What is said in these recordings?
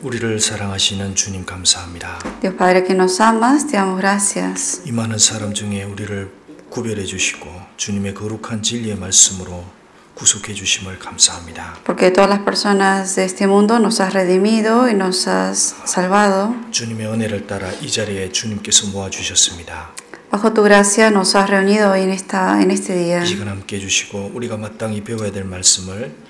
우리를 사랑하시는 주님 감사합니다. Dios Padre que nos amas, te damos gracias. 이 많은 사람 중에 우리를 구별해 주시고 주님의 거룩한 진리의 말씀으로 구속해 주심을 감사합니다. Porque todas las personas de este mundo nos has redimido y nos has salvado. 주님의 은혜를 따라 이 자리에 주님께서 모아 주셨습니다. Bajo tu gracia nos has reunido hoy en este día. 이 시간 함께 해 주시고 우리가 마땅히 배워야 될 말씀을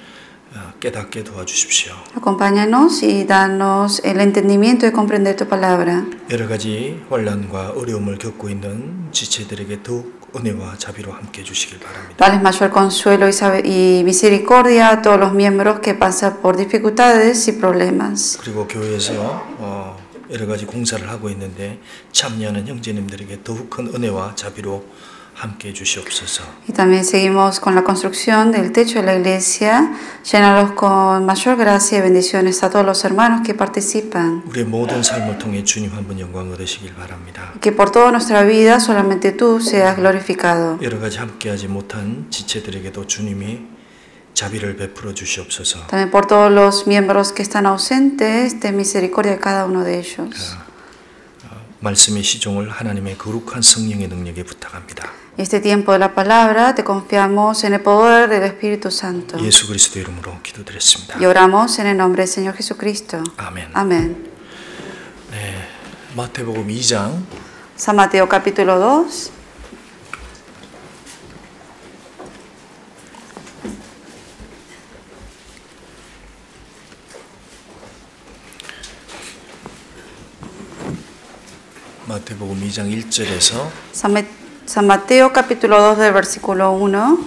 깨닫게 도와주십시오. Acompáñanos y danos el entendimiento de comprender tu palabra. 여러 가지 혼란과 어려움을 겪고 있는 지체들에게 더욱 은혜와 자비로 함께 해 주시길 바랍니다. Dales mayor consuelo y misericordia a todos los miembros que pasan por dificultades y problemas. 그리고 교회에서 여러 가지 공사를 하고 있는데 참여하는 형제님들에게 더욱 큰 은혜와 자비로 함께 해 주시옵소서. Y también seguimos con la construcción del techo de la iglesia. Llénalos con mayor gracia y bendiciones a todos los hermanos que participan. 우리의 모든 삶을 통해 주님 한 분 영광 얻으시길 바랍니다. Que por toda nuestra vida solamente tú seas glorificado. 여러 가지 함께하지 못한 지체들에게도 주님이 자비를 베풀어 주시옵소서. También por todos los miembros que están ausentes, ten misericordia de cada uno de ellos. 말씀의 시종을 하나님의 거룩한 성령의 능력에 부탁합니다. Este tiempo de la palabra te confiamos en el poder del Espíritu Santo. 예수 그리스도 이름으로 기도드렸습니다. Y oramos en el nombre del Señor Jesucristo. 아멘. Amén. 네, 마태복음 2장 San Mateo capítulo 2. 마태복음 2장 1절에서 San Mateo capítulo 2 del versículo 1.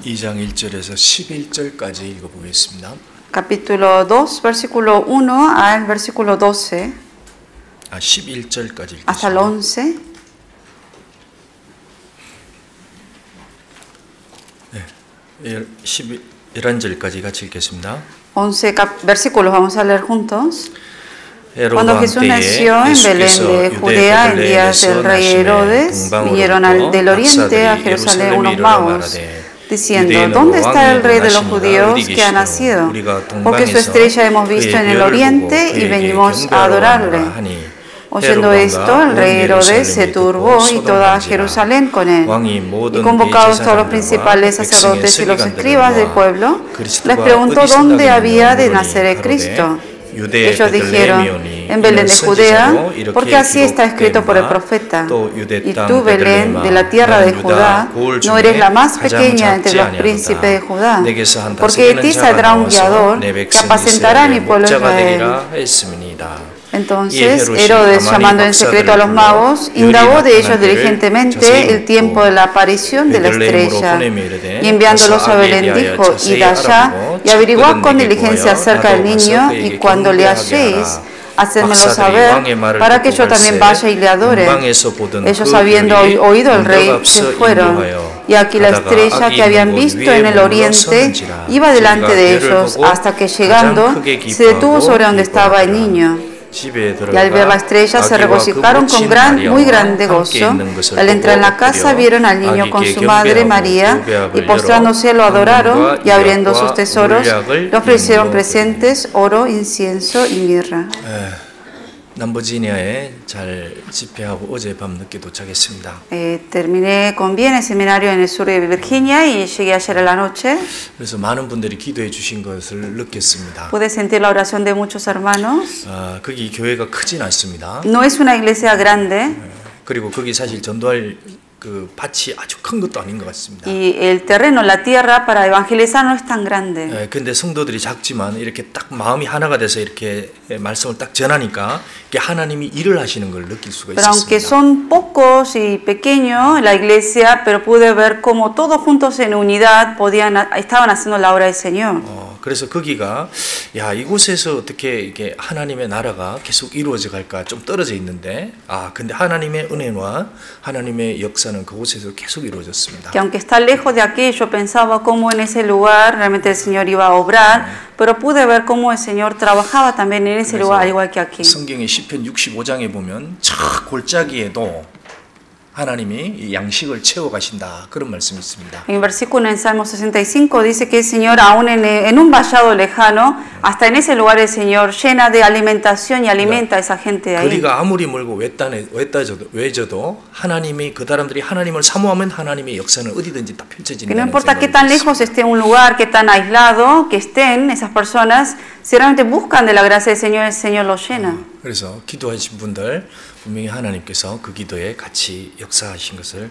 (2장 1절에서 11절까지) 읽어보겠습니다. Capítulo 2, versículo 1 al versículo 12. 11절까지 Hasta el 11. 네, 11절까지 같이 읽겠습니다. 11 versículos vamos a leer juntos. Cuando Jesús 때에 nació en Belén de Judea en días del rey Herodes, vinieron del oriente a Jerusalén unos magos, diciendo: ¿Dónde está el rey de los judíos que ha nacido? Porque su estrella hemos visto en el oriente y venimos a adorarle. Oyendo esto, el rey Herodes se turbó y toda Jerusalén con él. Y convocados todos los principales sacerdotes y los escribas del pueblo, les preguntó dónde había de nacer el Cristo. Ellos dijeron: en Belén de Judea, porque así está escrito por el profeta. Y tú, Belén, de la tierra de Judá, no eres la más pequeña entre los príncipes de Judá, porque de ti saldrá un guiador que apacentará a mi pueblo Israel. Entonces Herodes, llamando en secreto a los magos, indagó de ellos diligentemente el tiempo de la aparición de la estrella, y enviándolos a Belén dijo: id allá y averiguad con diligencia acerca del niño, y cuando le halléis, hacedmelo saber, para que yo también vaya y le adore. Ellos, habiendo oído al rey, se fueron, y aquí la estrella que habían visto en el oriente iba delante de ellos, hasta que llegando se detuvo sobre donde estaba el niño. Y al ver la estrella se regocijaron con muy grande gozo. Al entrar en la casa vieron al niño con su madre María, y postrándose lo adoraron, y abriendo sus tesoros le ofrecieron presentes, oro, incienso y mirra. 남버지니아에 잘 집회하고 어젯밤 늦게 도착했습니다. Terminé con bien el seminario en el sur de Virginia y llegué ayer a la noche. 그래서 많은 분들이 기도해 주신 것을 느꼈습니다. Pude sentir la oración de muchos hermanos. 거기 교회가 크진 않습니다. No es una iglesia grande. 그리고 거기 사실 전도할 그 밭이 아주 큰 것도 아닌 것 같습니다. Y el terreno, la tierra para evangelizar no es tan grande. 근데 성도들이 작지만 이렇게 딱 마음이 하나가 돼서 이렇게 말씀을 딱 전하니까 하나님이 일을 하시는 걸 느낄 수가 Pero aunque 있었습니다. son pocos y pequeños la iglesia, pero pude ver cómo todos juntos en unidad estaban haciendo la obra del Señor. 그래서 거기가 야 이곳에서 어떻게 이게 하나님의 나라가 계속 이루어져 갈까 좀 떨어져 있는데 근데 하나님의 은혜와 하나님의 역사는 그곳에서 계속 이루어졌습니다. Que aunque está lejos de aquí, yo pensaba cómo en ese lugar realmente el Señor iba a obrar, pero pude ver cómo el Señor trabajaba también en ese lugar, al igual que aquí. 성경의 시편 65장에 보면 저 골짜기에도 하나님이 양식을 채워 가신다 그런 말씀이 있습니다. En versículo en Salmo 65 dice que el Señor aún en un vallado lejano, hasta en ese lugar el Señor llena de alimentación y alimenta a esa gente de ahí. 거리가 아무리 멀고 외져도 하나님이 그 사람들이 하나님을 사모하면 하나님의 역사는 어디든지 다 펼쳐진다는. Que no importa qué tan lejos esté un lugar, qué tan aislado que estén esas personas, si realmente buscan de la gracia del Señor, el Señor los llena. 그래서 기도하신 분들 분명히 하나님께서 그 기도에 같이 역사하신 것을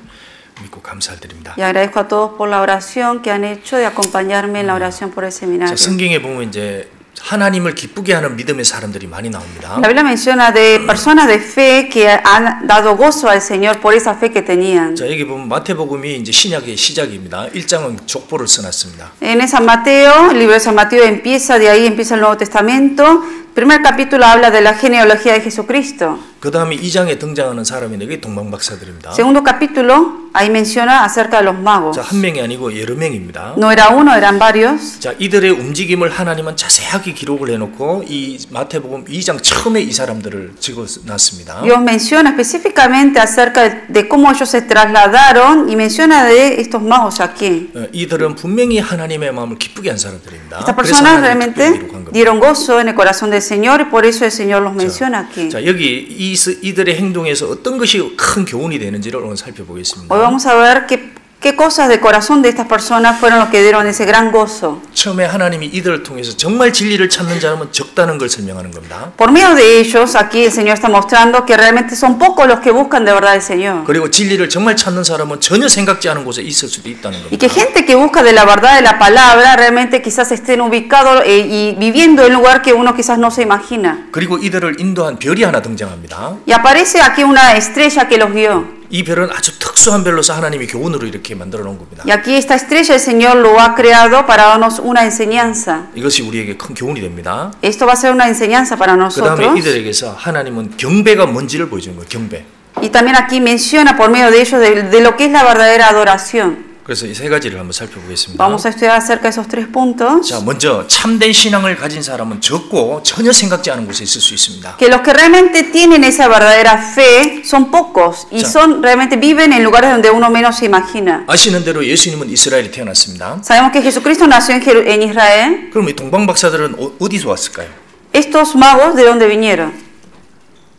믿고 감사드립니다. Y agradezco a todos por la oración que han hecho de acompañarme en la oración por el seminario. 성경에 보면 이제 하나님을 기쁘게 하는 믿음의 사람들이 많이 나옵니다. La Biblia menciona de personas de fe que han dado gozo al Señor por esa fe que tenían. 자, 여기 보면 마태복음이 이제 신약의 시작입니다. 1장은 족보를 써놨습니다. En San Mateo, el libro de San Mateo empieza, de ahí empieza el Nuevo Testamento. Primer capítulo habla de la genealogía de Jesucristo. 그 다음에 2장에 등장하는 사람이 이게 동방박사들입니다. Segundo capítulo, ahí menciona acerca de los magos. 자, 한 명이 아니고 여러 명입니다. No era uno, eran varios. 자, 이들의 움직임을 하나님은 자세하게 기록을 해놓고 이 마태복음 2장 처음에 이 사람들을 적어놨습니다. Dios menciona específicamente acerca de cómo ellos se trasladaron y menciona de estos magos aquí. 이들은 분명히 하나님의 마음을 기쁘게 한 사람들입니다. Estas personas realmente dieron gozo en el corazón del Señor y por eso el Señor los menciona aquí. 자, 여기 이들의 행동에서 어떤 것이 큰 교훈이 되는지를 오늘 살펴보겠습니다. Hoy vamos a ver qué cosas de corazón de estas personas fueron los que dieron ese gran gozo. 처음에 하나님이 이들을 통해서 정말 진리를 찾는 사람은 적다는 걸 설명하는 겁니다. Por medio de ellos, aquí el Señor está mostrando que realmente son pocos los que buscan de verdad el Señor. 그리고 진리를 정말 찾는 사람은 전혀 생각지 않은 곳에 있을 수도 있다는 겁니다. Y que gente que busca de la verdad de la palabra realmente quizás estén ubicados y viviendo en un lugar que uno quizás no se imagina. 그리고 이들을 인도한 별이 하나 등장합니다. Y aparece aquí una estrella que los guió. 이 별은 아주 특수한 별로서 하나님이 교훈으로 이렇게 만들어 놓은 겁니다. Y aquí esta estrella el Señor lo ha creado para darnos una enseñanza. 이것이 우리에게 큰 교훈이 됩니다. Esto va a ser una enseñanza para nosotros. 그다음에 이들에게서 하나님은 경배가 뭔지를 보여주는 거예요. 경배. Y también aquí menciona por medio de ellos de lo que es la verdadera adoración. 그래서 이 세 가지를 한번 살펴보겠습니다. Vamos a estudiar acerca de esos tres puntos. 자, 먼저 참된 신앙을 가진 사람은 적고 전혀 생각지 않은 곳에 있을 수 있습니다. Que los que realmente tienen esa verdadera fe son pocos y realmente viven en lugares donde uno menos se imagina. 아시는 대로 예수님은 이스라엘에 태어났습니다. Sabemos que Jesucristo nació en Israel. 그럼 이 동방박사들은 어디서 왔을까요? Estos magos, ¿de dónde vinieron?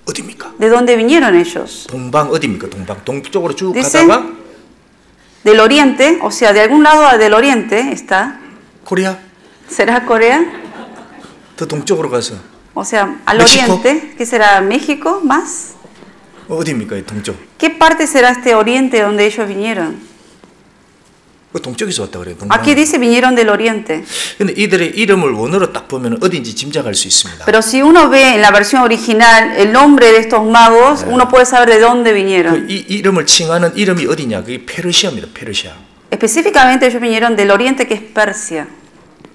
어디입니까? ¿De dónde vinieron ellos? 동방 어디입니까? 동방 동쪽으로 쭉 Dice, 가다가 del oriente, o sea, de algún lado del oriente está. 코리아? ¿Será Corea? 더 동쪽으로 가서 O sea, al México. oriente, ¿qué será? ¿México más? 어디입니까? 이 동쪽. ¿Qué parte será este oriente donde ellos vinieron? 그 동쪽에서 왔다 그래요. 동방. Aquí dice vinieron del oriente. 근데 이들의 이름을 원어로 딱 보면 어딘지 짐작할 수 있습니다. Pero si uno ve en la versión original el nombre de estos magos, uno puede saber de dónde vinieron. 그 이 이름을 칭하는 이름이 어디냐? 그게 페르시아입니다. 페르시아. Específicamente ellos vinieron del oriente, que es Persia.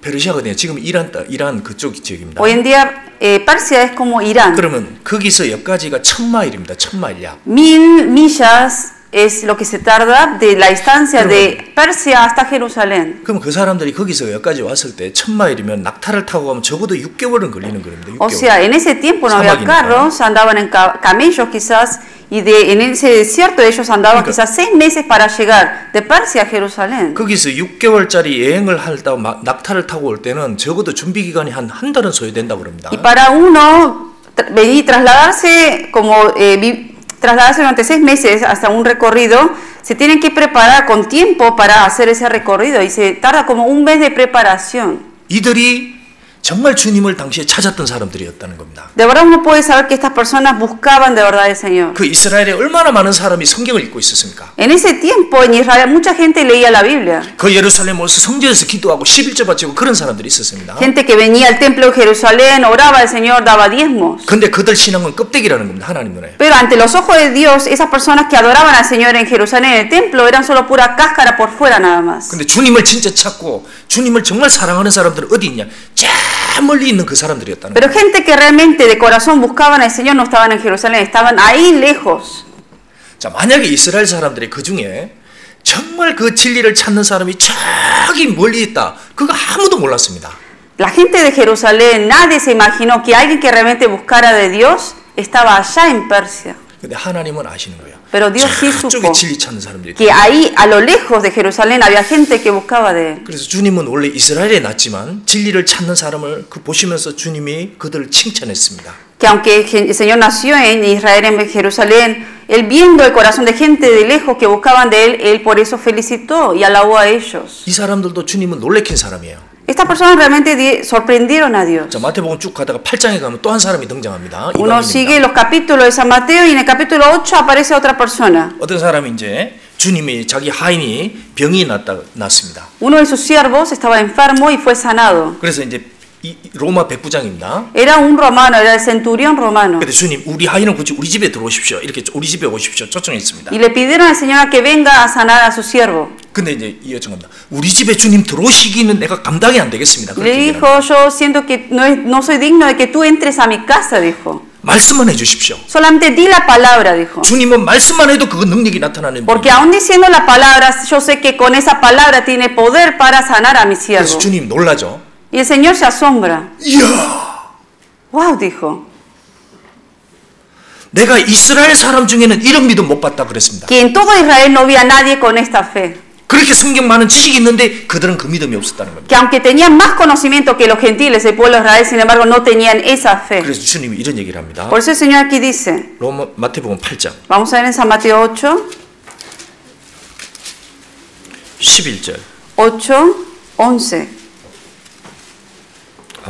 페르시아거든요. 지금 이란 그쪽 지역입니다. Hoy en día Persia es como Irán. 그러면 거기서 여기까지가 1000마일입니다. 1000마일야. 1000 millas es lo que se tarda de la distancia de Persia hasta Jerusalén. 그럼 그 사람들이 거기서 여기까지 왔을 때 1000마일이면 낙타를 타고 가면 적어도 6개월은 걸리는 겁니다. 6개월. O sea, en ese tiempo no había carros, andaban en camellos quizás, y en ese desierto ellos andaban quizás 6 meses para llegar de Persia a Jerusalén. 거기서 6개월짜리 여행을 하다 낙타를 타고 올 때는 적어도 준비 기간이 한 달은 소요된다고 그럽니다. Y para uno venir trasladarse como trasladarse durante 6 meses hasta un recorrido, se tienen que preparar con tiempo para hacer ese recorrido y se tarda como un mes de preparación. 이들이 정말 주님을 당시에 찾았던 사람들이었다는 겁니다. De verdad uno puede saber que estas personas buscaban de verdad al Señor. 그 이스라엘에 얼마나 많은 사람이 성경을 읽고 있었습니까? En ese tiempo en Israel mucha gente leía la Biblia. 그 예루살렘 와서 성전에서 기도하고 11조 바치고 그런 사람들이 있었습니다. Gente que venía al templo de Jerusalén, oraba al Señor, daba diezmos. 근데 그들 신앙은 껍데기라는 겁니다. 하나님 눈에. Pero ante los ojos de Dios, esas personas que adoraban al Señor en Jerusalén, en el templo, eran solo pura cáscara por fuera nada más. 근데 주님을 진짜 찾고 주님을 정말 사랑하는 사람들은 어디 있냐? 저 멀리 있는 그 사람들이었다는 Pero 거예요. gente que realmente de corazón buscaban al Señor no estaban en Jerusalén, estaban ahí lejos. 자, 만약에 이스라엘 사람들이 그 중에 정말 그 진리를 찾는 사람이 저기 멀리 있다. 그거 아무도 몰랐습니다. La gente de Jerusalén, nadie se imaginó que alguien que realmente buscara de Dios estaba allá en Persia. 근데 하나님은 아시는 거예요. Pero Dios sí 저쪽에 supo 진리 찾는 사람들이. que ahí, a lo lejos de Jerusalén, había gente que buscaba de Él. 그래서 주님은 원래 이스라엘에 났지만 진리를 찾는 사람을 그 보시면서 주님이 그들을 칭찬했습니다. Que aunque el Señor nació en Israel, en Jerusalén, Él viendo el corazón de gente de lejos que buscaban de Él, Él por eso felicitó y alabó a ellos. 이 사람들도 주님은 놀래킨 사람이에요. Estas personas realmente sorprendieron a Dios. 자, 마태복음 쭉 가다가 8장에 가면 또 한 사람이 등장합니다. Uno sigue los capítulos de San Mateo y en el capítulo 8 aparece otra persona. 어떤 사람이 이제 주님이 자기 하인이 병이 났습니다. Uno de sus siervos estaba enfermo y fue sanado. 그래서 이제 이 로마 백부장입니다. Era un romano, era el centurión romano. 근데 주님 우리 하인은 굳이 우리 집에 들어오십시오. 이렇게 우리 집에 오십시오. 초청했습니다. Y le pidieron al Señor a que venga a sanar a su siervo. 근데 이제 이 여정합니다. 우리 집에 주님 들어오시기는 내가 감당이 안 되겠습니다. Le dijo, yo siento que no soy digno de que tú entres a mi casa, dijo. 말씀만 해주십시오. Solamente di la palabra, dijo. 주님은 말씀만 해도 그 능력이 나타나는 Porque aún diciendo la palabra, yo sé que con esa palabra tiene poder para sanar a mi siervo. 그래서 주님 놀라죠. Y el Señor se asombra. 이야, Wow, dijo. 내가 이스라엘 사람 중에는 이런 믿음 못 봤다 그랬습니다. Que en todo Israel no había nadie con esta fe. 그렇게 성경 많은 지식이 있는데 그들은 그 믿음이 없었다는 겁니다. Que aunque tenían más conocimiento que los gentiles, el pueblo de Israel, sin embargo, no tenían esa fe. 그래서 주님이 이런 얘기를 합니다. Por eso el Señor aquí dice, 마태복음 8장 vamos a ver en San Mateo 8, 11절 8, 11.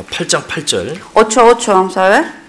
8장 8절 8, vamos a ver.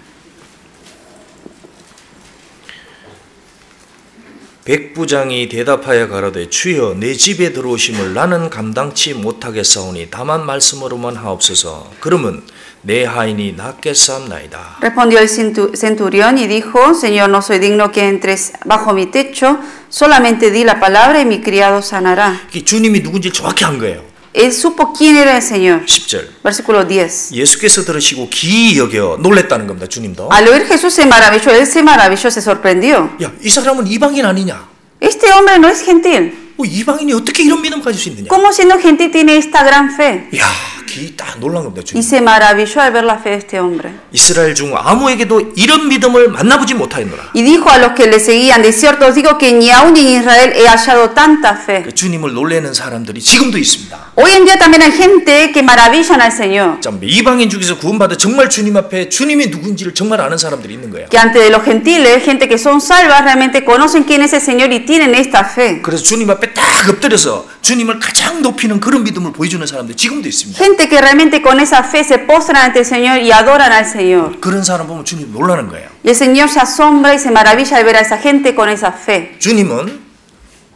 백부장이 대답하여 가로되 주여 내 집에 들어오심을 나는 감당치 못하겠사오니 다만 말씀으로만 하옵소서. 그러면 내 하인이 낫겠사옵나이다. Respondió el centurión y dijo, Señor, no soy digno que entres bajo mi techo, solamente di la palabra y mi criado sanará. 주님이 누군지 정확히 한 거예요. Él supo quién era el Señor. 10절 Versículo 10. 예수께서 들으시고 기이 여겨 놀랬다는 겁니다. 주님도. Al oír Jesús se maravilló, él se maravilló, se sorprendió. 야, 이 사람은 이방인 아니냐? Este hombre no es gentil. 이방인이 어떻게 이런 믿음 가질 수 있느냐? ¿Cómo siendo gentil tiene esta gran fe? 야, 기이 딱 놀란 겁니다. 주님. Y se maravilló al ver la fe de este hombre. 이스라엘 중 아무에게도 이런 믿음을 만나보지 못하였노라. Y dijo a los que le seguían, de cierto os digo que ni aún en Israel he hallado tanta fe. 주님을 놀래는 사람들이 지금도 있습니다. Hoy en día también hay gente que maravillan al Señor. 자, 이방인 중에서 구원받아 정말 주님 앞에 주님이 누군지를 정말 아는 사람들이 있는 거예요. Que ante de los gentiles, gente que son salvas, realmente conocen quién es el Señor y tienen esta fe. 그래서 주님 앞에 딱 엎드려서 주님을 가장 높이는 그런 믿음을 보여주는 사람들이 지금도 있습니다. Gente que realmente con esa fe se postran ante el Señor y adoran al Señor. 그런 사람 보면 주님 놀라는 거예요. Y el Señor se asombra y se maravilla al ver a esa gente con esa fe. 주님은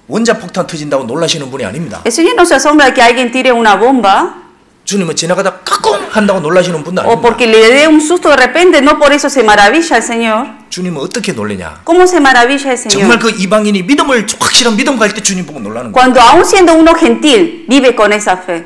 원자폭탄 터진다고 놀라시는 분이 아닙니다. El Señor no se asombra de que alguien tire una bomba 주님은 지나가다 까꿍 한다고 놀라시는 분도 o 아닙니다. porque le dé un susto de repente, no por eso se maravilla el Señor. 주님은 어떻게 놀래냐? ¿Cómo se maravilla el 정말 Señor? 그 이방인이 믿음을 확실한 믿음 갈 때 주님 보고 놀라는 거예요. Cuando aún siendo uno gentil, vive con esa fe.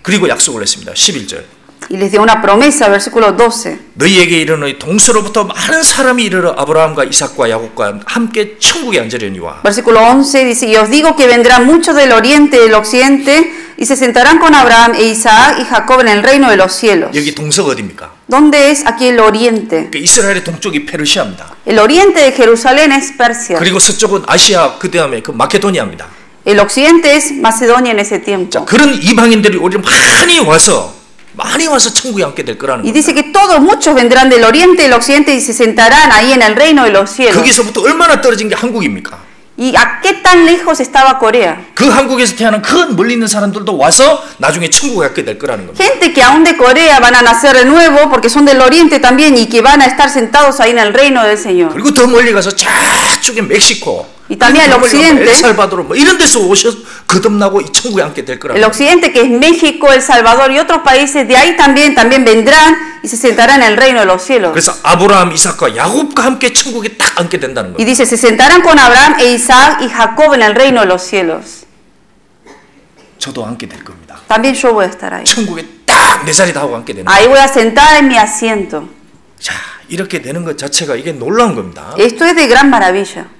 그리고 약속을 했습니다. 11절. Y les dio una promesa, versículo 12. 너희에게 이르노니 동서로부터 많은 사람이 이르러 아브라함과 이삭과 야곱과 함께 천국에 앉으려니와. Versículo 11 dice, y os digo que vendrán muchos del oriente y del occidente y se sentarán con Abraham e Isaac y Jacob en el reino de los cielos. 여기 동서가 어디입니까? ¿Dónde es aquí el oriente? 그 이스라엘의 동쪽이 페르시아입니다. El oriente de Jerusalén es Persia. 그리고 서쪽은 아시아 그 다음에 그 마케도니아입니다. El occidente es Macedonia en ese tiempo. 그런 이방인들이 우리 많이 와서 천국에 앉게 될 거라는 Y 거예요. dice que todos, muchos vendrán del oriente y del occidente y se sentarán ahí en el reino de los cielos. 거기서부터 얼마나 떨어진 게 한국입니까? ¿Y a qué tan lejos estaba Corea? 그 한국에서 태어난 큰 멀리 있는 사람들도 와서 나중에 천국에 갖게 될 거라는 겁니다. Gente que aún de Corea van a nacer de nuevo porque son del oriente también y que van a estar sentados ahí en el reino del Señor. 그리고 더 멀리 가서 저쪽에 멕시코, Y también el occidente, 엘살바도르 뭐 이런 데서 오셔서 거듭나고 이 천국에 앉게 될 거라는 el occidente que es México, El Salvador y otros países, de ahí también vendrán y se sentarán en el reino de los cielos. 그래서 아브라함, 이삭과 야곱과 함께 천국에 딱 앉게 된다는 Y 거예요. dice, se sentarán con Abraham e Isaac y Jacob en el reino de los cielos. 저도 앉게 될 겁니다. También yo voy a estar ahí. 천국에 딱 내 자리다 하고 앉게 되는 거예요. Ahí voy a sentar en mi asiento. 자, 이렇게 되는 것 자체가 이게 놀라운 겁니다. Esto es de gran maravilla.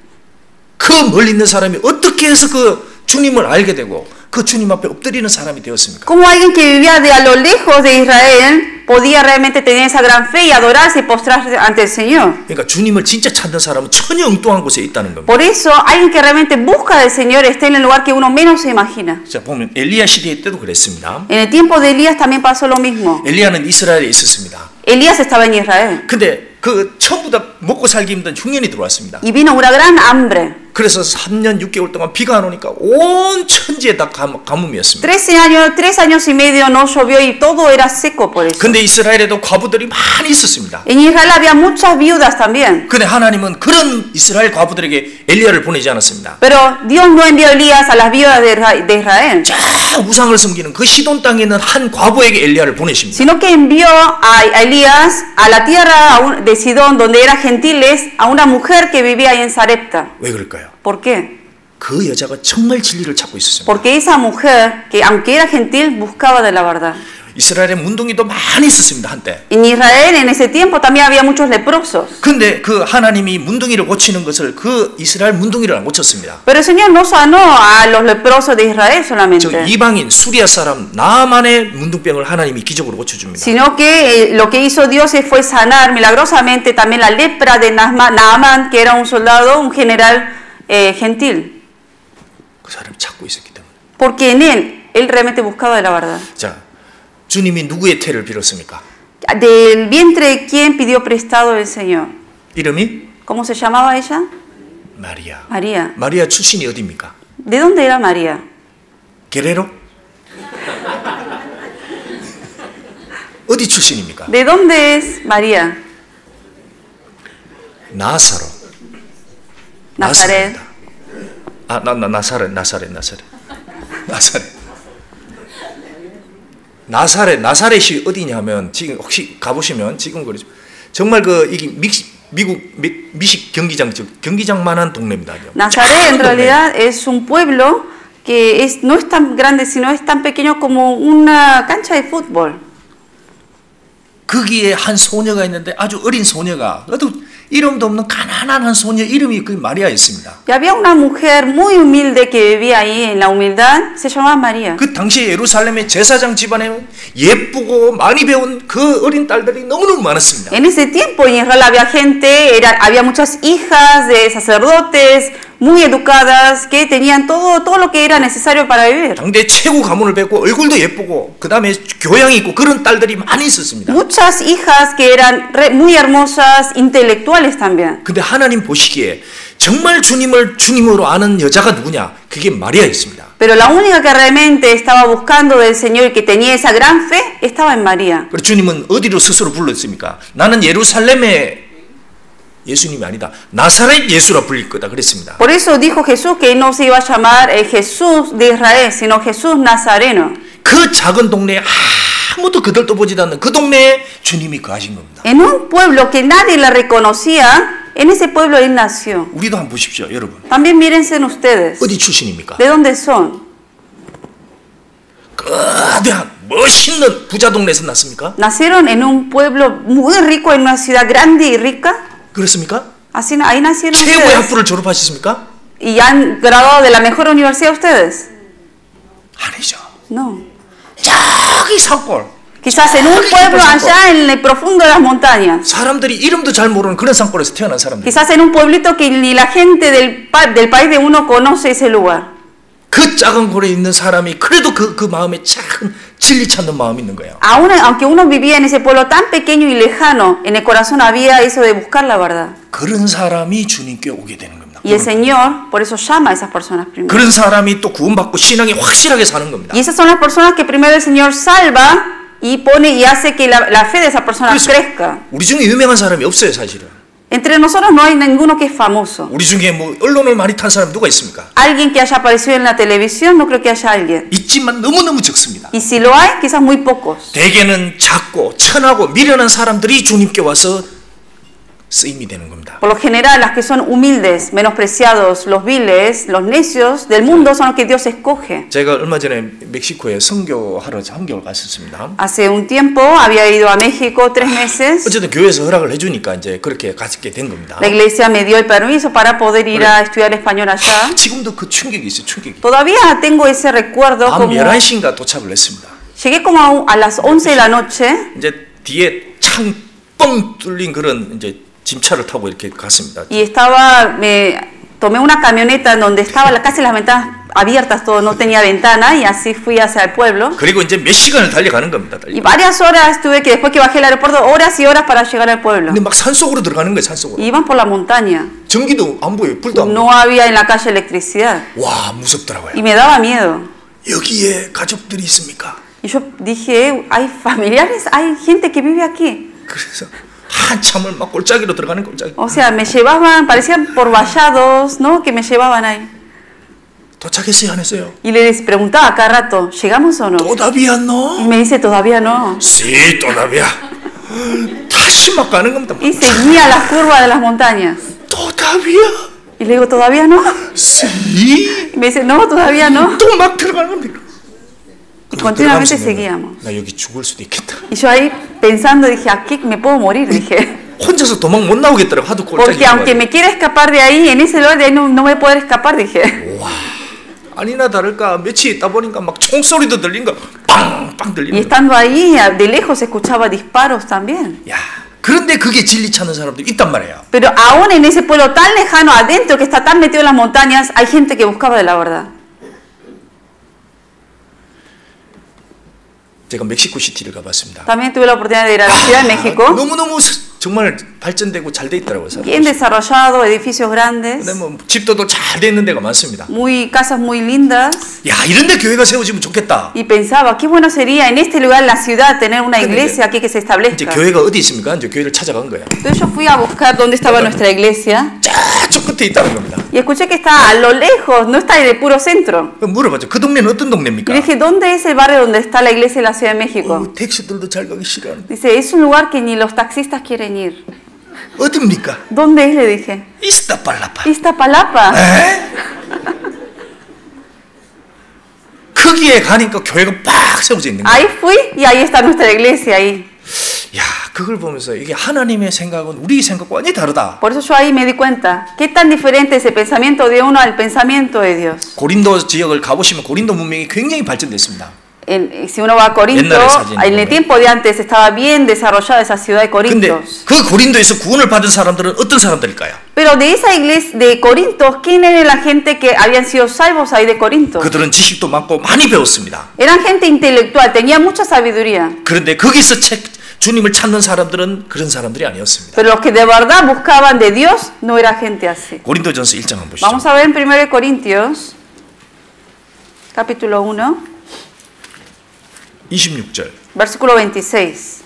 그 멀리 있는 사람이 어떻게 해서 그 주님을 알게 되고 그 주님 앞에 엎드리는 사람이 되었습니까? Como alguien que vivía de a lo lejos de Israel podía realmente tener esa gran fe y adorarse y postrarse ante el Señor. 그러니까 주님을 진짜 찾는 사람은 전혀 엉뚱한 곳에 있다는 겁니다. Por eso, alguien que realmente busca del Señor está en el lugar que uno menos se imagina. 자, 보면 엘리야 시대 때도 그랬습니다. En el tiempo de Elías también pasó lo mismo. 엘리야는 이스라엘에 있었습니다. Elías estaba en Israel 근데 그 처음부 다 먹고 살기 힘든 흉년이 들어왔습니다. y vino una gran hambre. 그래서 3년 6개월 동안 비가 안 오니까 온 천지에 다 가뭄이었습니다. 3 años y medio no llovió y todo era seco por eso. 근데 이스라엘에도 과부들이 많이 있었습니다. En Israel había muchas viudas también. 근데 하나님은 그런 이스라엘 과부들에게 엘리야를 보내지 않았습니다. Pero Dios no envió a Elías a las viudas de Israel, 자, 우상을 섬기는 그 시돈 땅에 있는 한 과부에게 엘리야를 보내십니다. sino que envió a Elías a la tierra de Sidón, donde eran gentiles, a una mujer que vivía ahí en Sarepta. 왜 그럴까요? ¿Por qué? 그 여자가 정말 진리를 찾고 있었습니다. Porque esa mujer, que aunque era gentil, buscaba de la verdad. 이스라엘에 문둥이도 많이 있었습니다, 한때. En Israel en ese tiempo también había muchos leprosos. 근데 그 하나님이 문둥이를 고치는 것을 그 이스라엘 문둥이를 안 고쳤습니다. Pero el Señor no sanó a los leprosos de Israel 저 solamente, 이방인 수리아 사람 나만의 문둥병을 하나님이 기적으로 고쳐줍니다. sino que lo que hizo Dios fue sanar milagrosamente también la lepra de Naamán, que era un soldado, un general gentil. 그 사람이 찾고 있었기 때문에. Porque en él realmente buscaba de la verdad. 자, 주님이 누구의 태를 빌었습니까? Del vientre de quién pidió prestado el Señor. 이름이 ¿Cómo se llamaba ella? 마리아. María. 마리아 출신이 어디입니까? ¿De dónde era María? 게레로? 어디 출신입니까? ¿De dónde es María? 나사로. Nazaret. 아, 나사렛. 나사렛이 어디냐면 지금 혹시 가보시면 지금 그러죠. 정말 그 이게 미국 미식 경기장만한 동네입니다. Nazaret en realidad es un pueblo que no es tan grande, sino es tan pequeño como una cancha de fútbol. 거기에 한 소녀가 있는데 아주 어린 소녀가 이름도 없는 가난한 한 소녀 이름이 그 마리아였습니다. Y había una mujer muy humilde que vivía ahí en la humildad, se llamaba María. 그 당시에 예루살렘의 제사장 집안에 예쁘고 많이 배운 그 어린 딸들이 너무너무 많았습니다. En ese tiempo en Israel había había muchas hijas de sacerdotes muy educadas que tenían todo lo que era necesario para vivir. 당대 최고 가문을 뵙고 얼굴도 예쁘고 그 다음에 교양이 있고 그런 딸들이 많이 있었습니다. Muchas hijas que eran muy hermosas, intelectuales también. 근데 하나님 보시기에 정말 주님을 주님으로 아는 여자가 누구냐? 그게 마리아였습니다. Pero la única que realmente estaba buscando del Señor y que tenía esa gran fe estaba en María. 그리고 주님은 어디로 스스로 불렀습니까? 나는 예루살렘의 예수님이 아니다. 나사렛 예수라 불릴 거다 그랬습니다. Por eso dijo Jesús que él no se iba a llamar Jesús de Israel, sino Jesús Nazareno. 그 작은 동네에 아무도 그들도 보지도 않는 그 동네에 주님이 거하신 겁니다. En un pueblo que nadie le reconocía, en ese pueblo él nació. 우리도 한번 보십시오, 여러분. También mírense ustedes. 어디 출신입니까? ¿De dónde son? 거대한 멋있는 부자 동네에서 났습니까? ¿Nacieron en un pueblo muy rico, en una ciudad grande y rica? 그렇습니까? Así, ahí nacieron 최고의 ustedes. 학부를 졸업하셨습니까? ¿Y han graduado de la mejor universidad ustedes? 아니죠. No. 저기 산골. Quizás en un pueblo allá en el profundo de las montañas. 사람들이 이름도 잘 모르는 그런 산골에서 태어난 사람들. Quizás en un pueblito que ni la gente del país de uno conoce ese lugar. 그 작은 골에 있는 사람이 그래도 그 마음에 참 진리 찾는 마음이 있는 거예요. Aunque uno vivía en ese pueblo tan pequeño y lejano, en el corazón había eso de buscar la verdad. 그런 사람이 주님께 오게 되는 겁니다. 겁니다. Y el Señor por eso llama a esas personas primero. 그런 사람이 또 구원받고 신앙이 확실하게 사는 겁니다. Y esas son las personas que primero el Señor salva y pone y hace que la fe de esa persona crezca. 우리 중에 유명한 사람이 없어요, 사실은. Entre nosotros no hay ninguno que es famoso. 우리 중에 뭐 언론을 많이 탄 사람 누가 있습니까? Alguien que haya aparecido en la televisión, no creo que haya alguien. 있지만 너무너무 적습니다. Y si lo hay, quizás muy pocos. 대개는 작고 천하고 미련한 사람들이 주님께 와서 쓰임이 되는 겁니다. Por lo general, las que son humildes, menospreciados, los viles, los necios del mundo son los que Dios escoge. 제가 얼마 전에 멕시코에 선교하러 한겨울 갔었습니다. Hace un tiempo había ido a México 3 meses. 어쨌든 교회에서 허락을 해주니까 이제 그렇게 가게 된 겁니다. La iglesia me dio el permiso para poder ir a estudiar español allá. 지금도 그 충격이 있어요, 충격이. Todavía tengo ese recuerdo 밤 como 11시인가 도착을 했습니다. llegué como a las 11 de la noche. 이제 뒤에 창 뻥 뚫린 그런 이제 짐차를 타고 이렇게 갔습니다. Y tomé una camioneta en donde estaban casi las ventanas abiertas, todo no tenía ventana y así fui hacia el pueblo. 그리고 이제 몇 시간을 달려가는 겁니다. Y varias horas tuve que después que bajé al aeropuerto horas y horas para llegar al pueblo. 근데 막 산속으로 들어가는 거예요, 산속으로. Y iban por la montaña. 전기도 안 보여요, 불도 안 보여요. No había en la calle electricidad. 와, 무섭더라고요. Y me daba miedo. 여기에 가족들이 있습니까? Y yo dije, hay familiares, hay gente que vive aquí. 그래서 한참을 막 골짜기로 들어가는 골짜기. O sea, me llevaban, parecían por vallados, ¿no? Que me llevaban ahí. 도착했어요, 안 했어요? Y les preguntaba cada rato, ¿llegamos o no? Todavía no. Y me dice, todavía no. Sí, todavía. 다시 막 가는 겁니다. Y seguía las curvas de las montañas. Todavía. Y le digo, ¿todavía no? Sí. Y me dice, no, todavía no. 또 막 들어가는 겁니다. Y continuamente seguíamos. 나 여기 죽을 수도 있겠다. Y yo ahí pensando dije, aquí me puedo morir, dije. 혼자서 도망 못 나오겠더라고. 하도 골짜기. Porque aunque me quiera escapar de ahí, en ese lugar de ahí no voy a poder escapar, dije. 와, 아니나 다를까 며칠 있다 보니까 막 총소리도 들린 거, 빵빵 들리는 Y 거. estando ahí, de lejos escuchaba disparos también. 야, 그런데 그게 진리 찾는 사람들이 있단 말이에요. Pero aún en ese pueblo tan lejano, adentro, que está tan metido en las montañas, hay gente que buscaba de la verdad. 제가 멕시코 시티를 가봤습니다. También tuve la oportunidad de ir a la Ciudad de México. 너무너무 정말 발전되고 잘 돼 있더라고요. Bien desarrollado, edificios grandes. 근데 뭐 집도도 잘 돼 있는 데가 많습니다. Casas muy lindas. 야, 이런데 교회가 세워지면 좋겠다. Y pensaba, qué bueno sería en este lugar, en la ciudad, tener una iglesia aquí que se 이제 establezca. 교회가 어디 있습니까? 이제 교회를 찾아간 거예요. Entonces yo fui a buscar dónde estaba nuestra iglesia. 저쪽 끝에 있다는 겁니다. Y escuché que está a lo lejos, no está en el puro centro. 물어봤죠. 그 동네는 어떤 동네입니까? Y dije, ¿dónde es el barrio donde está la iglesia de la Ciudad de México? 택시들도 잘 가기 싫어하는데. Dice, es un lugar que ni los taxistas quieren ir. 어딥니까? ¿Dónde es? Le dije. Iztapalapa. Iztapalapa. 거기에 가니까 교회가 빡 세워져 있는 거예요. Ahí fui y ahí está nuestra iglesia ahí. 야, 그걸 보면서 이게 하나님의 생각은 우리 생각과 완전히 다르다. Por eso yo ahí me di cuenta qué tan diferente es el pensamiento de uno al pensamiento de Dios. 고린도 지역을 가보시면 고린도 문명이 굉장히 발전됐습니다. Si uno va a Corinto, en el tiempo de antes estaba bien desarrollada esa ciudad de Corintios. 그 고린도에서 구원을 받은 사람들은 어떤 사람들일까요? Pero de esa iglesia de Corintios, ¿quién era la gente que habían sido salvos ahí de Corinto? 그들은 지식도 많고 많이 배웠습니다. Eran gente intelectual, tenía mucha sabiduría. 그런데 거기서 주님을 찾는 사람들은 그런 사람들이 아니었습니다. Pero los que de verdad buscaban de Dios no era gente así. 고린도전서 1장 한번 보시죠. Vamos a ver en 1 Corintios, capítulo 1. 26절. Versículo 26.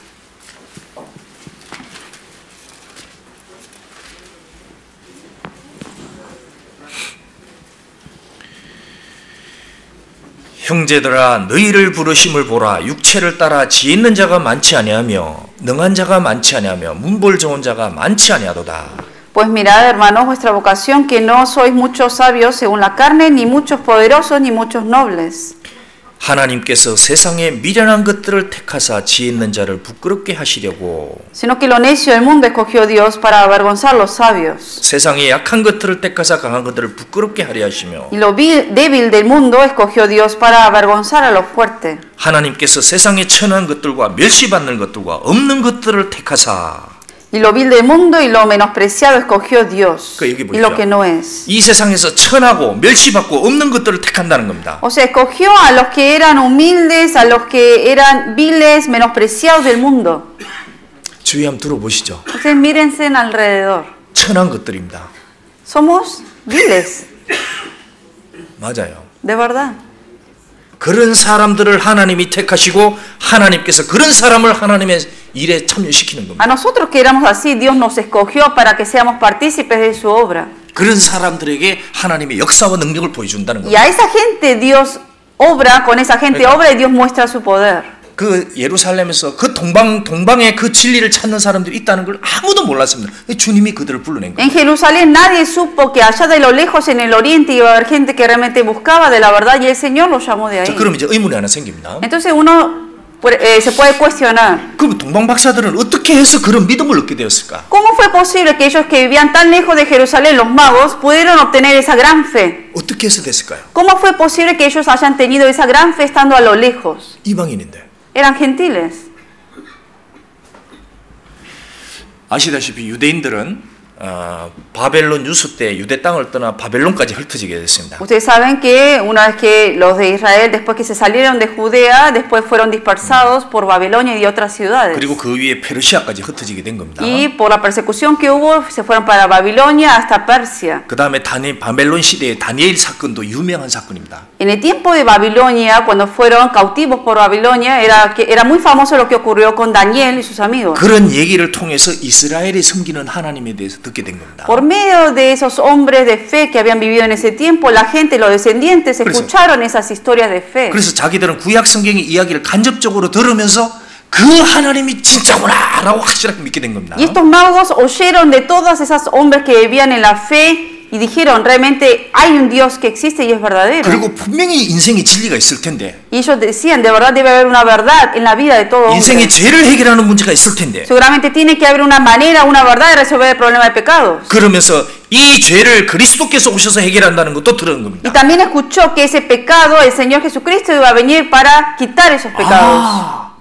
형제들아 너희를 부르심을 보라. 육체를 따라 지혜 있는 자가 많지 아니하며 능한 자가 많지 아니하며 문벌 좋은 자가 많지 아니하도다. Pues mirad, hermanos, vuestra vocación, que no sois muchos sabios según la carne, ni muchos poderosos, ni muchos nobles. 하나님께서 세상의 미련한 것들을 택하사 지혜 있는 자를 부끄럽게 하시려고 Sino que lo necio del mundo escogió Dios para avergonzar los sabios. 세상의 약한 것들을 택하사 강한 것들을 부끄럽게 하려 하시며 Y lo débil del mundo escogió Dios para avergonzar a los fuertes. 하나님께서 세상의 천한 것들과 멸시받는 것들과 없는 것들을 택하사 Y lo vil del mundo y lo menospreciado escogió Dios. 여기 Y lo que no es. 이 세상에서 천하고 멸시받고 없는 것들을 택한다는 겁니다. O sea, escogió a los que eran humildes, a los que eran viles, menospreciados del mundo. 주위 한번 들어보시죠. Ustedes mírense alrededor. 천한 것들입니다. Somos viles, 맞아요. de verdad. 그런 사람들을 하나님이 택하시고 하나님께서 그런 사람을 하나님의 일에 참여시키는 겁니다. A nosotros que éramos así, Dios nos escogió para que seamos partícipes de su obra. 그런 사람들에게 하나님의 역사와 능력을 보여준다는 Y a 겁니다. esa gente Dios obra, con esa gente obra y Dios muestra su poder. 그 예루살렘에서 그 동방의 그 진리를 찾는 사람들이 있다는 걸 아무도 몰랐습니다. 주님이 그들을 불러낸 거예요. En Jerusalén nadie supo que allá de lo lejos en el oriente iba a haber gente que realmente buscaba de la verdad y el Señor los llamó de 자, ahí. 그럼 이제 의문이 하나 생깁니다. Entonces uno se puede cuestionar, 그럼 동방 박사들은 어떻게 해서 그런 믿음을 얻게 되었을까? ¿cómo fue posible que ellos que vivían tan lejos de Jerusalén, los magos, pudieron obtener esa gran fe? 어떻게 해서 됐을까요? ¿Cómo fue posible que ellos hayan tenido esa gran fe estando a lo lejos? 이방인인데. Eran gentiles. 아시다시피 유대인들은 바벨론 유수 때 유대 땅을 떠나 바벨론까지 흩어지게 됐습니다. Ustedes saben que una vez que los de Israel, después que se salieron de Judea, después fueron dispersados por Babilonia y otras ciudades. 그리고 그 위에 페르시아까지 흩어지게 된 겁니다. Y por la persecución que hubo, se fueron para Babilonia hasta Persia. 그 다음에 바벨론 시대의 다니엘 사건도 유명한 사건입니다. En el tiempo de Babilonia, cuando fueron cautivos por Babilonia, era muy famoso lo que ocurrió con Daniel y sus amigos. 그런 얘기를 통해서 이스라엘이 섬기는 하나님에 대해서 듣게 된 겁니다. Por medio de esos hombres de fe que habían vivido en ese tiempo, la gente, los descendientes, escucharon esas historias de fe. 그래서 자기들은 구약 성경의 이야기를 간접적으로 들으면서 그 하나님이 진짜구나라고 확실하게 믿게 된 겁니다. Y estos magos oyeron de todos esos hombres que vivían en la fe y dijeron, realmente hay un Dios que existe y es verdadero. 그리고 분명히 인생의 진리가 있을 텐데. Y ellos decían, de verdad debe haber una verdad en la vida de todo hombre. 인생의 죄를 해결하는 문제가 있을 텐데. Seguramente tiene que haber una manera, una verdad de resolver el problema de pecados. 그러면서 이 죄를 그리스도께서 오셔서 해결한다는 것도 들은 Y 겁니다. también escuchó que ese pecado, el Señor Jesucristo iba a venir para quitar esos pecados.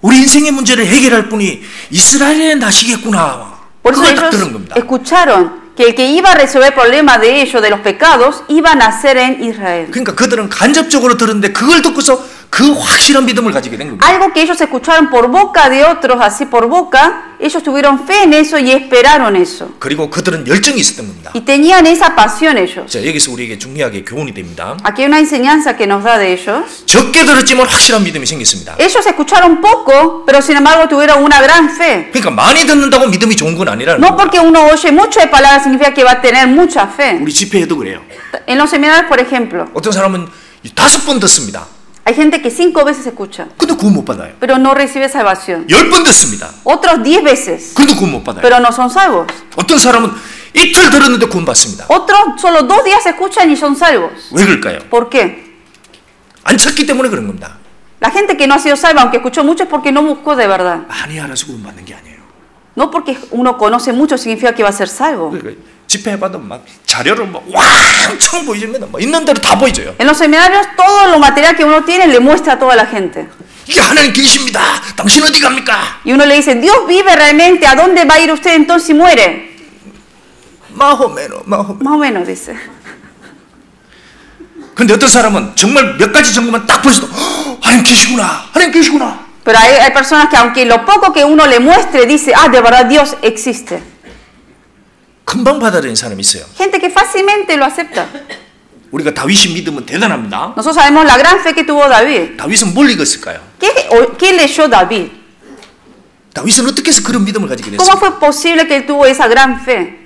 우리 인생의 문제를 해결할 분이 이스라엘에 나시겠구나. Por eso 그걸 딱 들은 ellos 겁니다. escucharon que el que iba a resolver el problema de ellos, de los pecados, iba a nacer en Israel. 그러니까 그들은 간접적으로 들었는데 그걸 듣고서 그 확실한 믿음을 가지게 된 겁니다. Algo que ellos escucharon por boca de otros, así por boca, ellos tuvieron fe en eso y esperaron eso. 그리고 그들은 열정이 있었던 겁니다. Y tenían esa pasión ellos. 자, 여기서 우리에게 중요하게 교훈이 됩니다. Aquí hay una enseñanza que nos da de ellos. 적게 들었지만 확실한 믿음이 생겼습니다. Ellos escucharon poco, pero sin embargo tuvieron una gran fe. 그러니까 많이 듣는다고 믿음이 좋은 건 아니라는 No 겁니다. porque uno oye mucho de palabras significa que va a tener mucha fe. 우리 집회에도 그래요. En los seminarios, por ejemplo, 어떤 사람은 5번 듣습니다. hay gente que 5 veces escucha, 근데 구원 못 받아요. pero no recibe salvación. 10번 듣습니다. Otros 10 veces, 그래도 구원 못 받아요. pero no son salvos. 어떤 사람은 이틀 들었는데 구원 받습니다. Otros solo 2 días escuchan y son salvos. 왜 그럴까요? ¿Por qué? 안 찾기 때문에 그런 겁니다. La gente que no ha sido salva, aunque escuchó mucho, es porque no buscó de verdad. 많이 알아서 구원 받는 게 아니에요. No porque uno conoce mucho significa que va a ser salvo. 그러니까 집회해봐도 막 자료를 막 왕창 보여주면 막 있는 대로 다 보여줘요. En los seminarios, todo lo material que uno tiene le muestra a toda la gente. 이게 하나님 계십니다. 당신 어디 갑니까? Y uno le dice, Dios vive realmente, ¿a dónde va a ir usted entonces si muere? 마호메노. Más o menos, dice. 근데 어떤 사람은 정말 몇 가지 정보만 딱 보여줘도 하나님 계시구나. 하나님 계시구나. Pero hay personas que aunque lo poco que uno le muestre, dice, ah, de verdad Dios existe. 금방 받아들이는 사람이 있어요. Gente que fácilmente lo acepta. 우리가 다윗이 믿으면 대단합니다. Nosotros sabemos la gran fe que tuvo David. 다윗은 뭘 읽었을까요? ¿Qué leyó David? 다윗은 어떻게 해서 그런 믿음을 가지게 ¿Cómo 됐습니까? fue posible que él tuvo esa gran fe?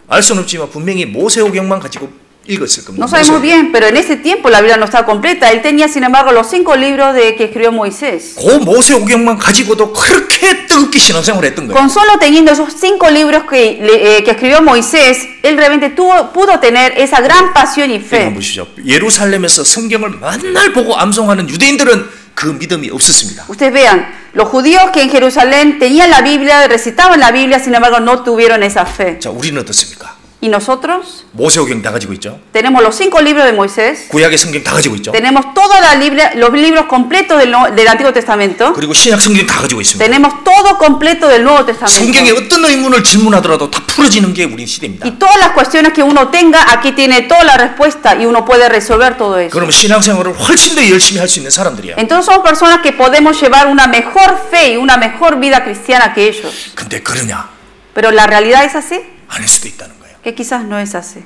알 수는 없지만 분명히 모세오경만 가지고 읽었을 겁니다. No sabemos bien, pero en ese tiempo la Biblia no estaba completa. Él tenía, sin embargo, los 5 libros que escribió Moisés. 그 모세오경만 가지고도 그렇게 뜨겁게 신앙생활을 했던 거예요. Con solo teniendo esos 5 libros que escribió Moisés, él realmente pudo tener esa gran pasión y 한번 fe. 보시죠. 예루살렘에서 성경을 맨날 보고 암송하는 유대인들은 그 믿음이 없었습니다. Ustedes vean, los judíos que en Jerusalén tenían la Biblia, recitaban la Biblia, sin embargo, no tuvieron esa fe. 자, 우리는 어떻습니까? ¿Y nosotros? 모세오경 다 가지고 있죠. Tenemos los 5 libros de Moisés. 구약의 성경 다 가지고 있죠. Tenemos toda la Biblia, los libros completos del Antiguo Testamento. 그리고 신약 성경 다 가지고 있습니다. Tenemos todo completo del Nuevo Testamento. 성경에 어떤 의문을 질문하더라도 다 풀어지는 게 우리 시대입니다. Y todas las cuestiones que uno tenga, aquí tiene toda la respuesta y uno puede resolver todo eso. 그러면 신앙생활을 훨씬 더 열심히 할 수 있는 사람들이야. Entonces somos personas que podemos llevar una mejor fe y una mejor vida cristiana que ellos. 근데 그러냐? Pero la realidad es así. 아닐 수도 있다는 거예요. que quizás no es así.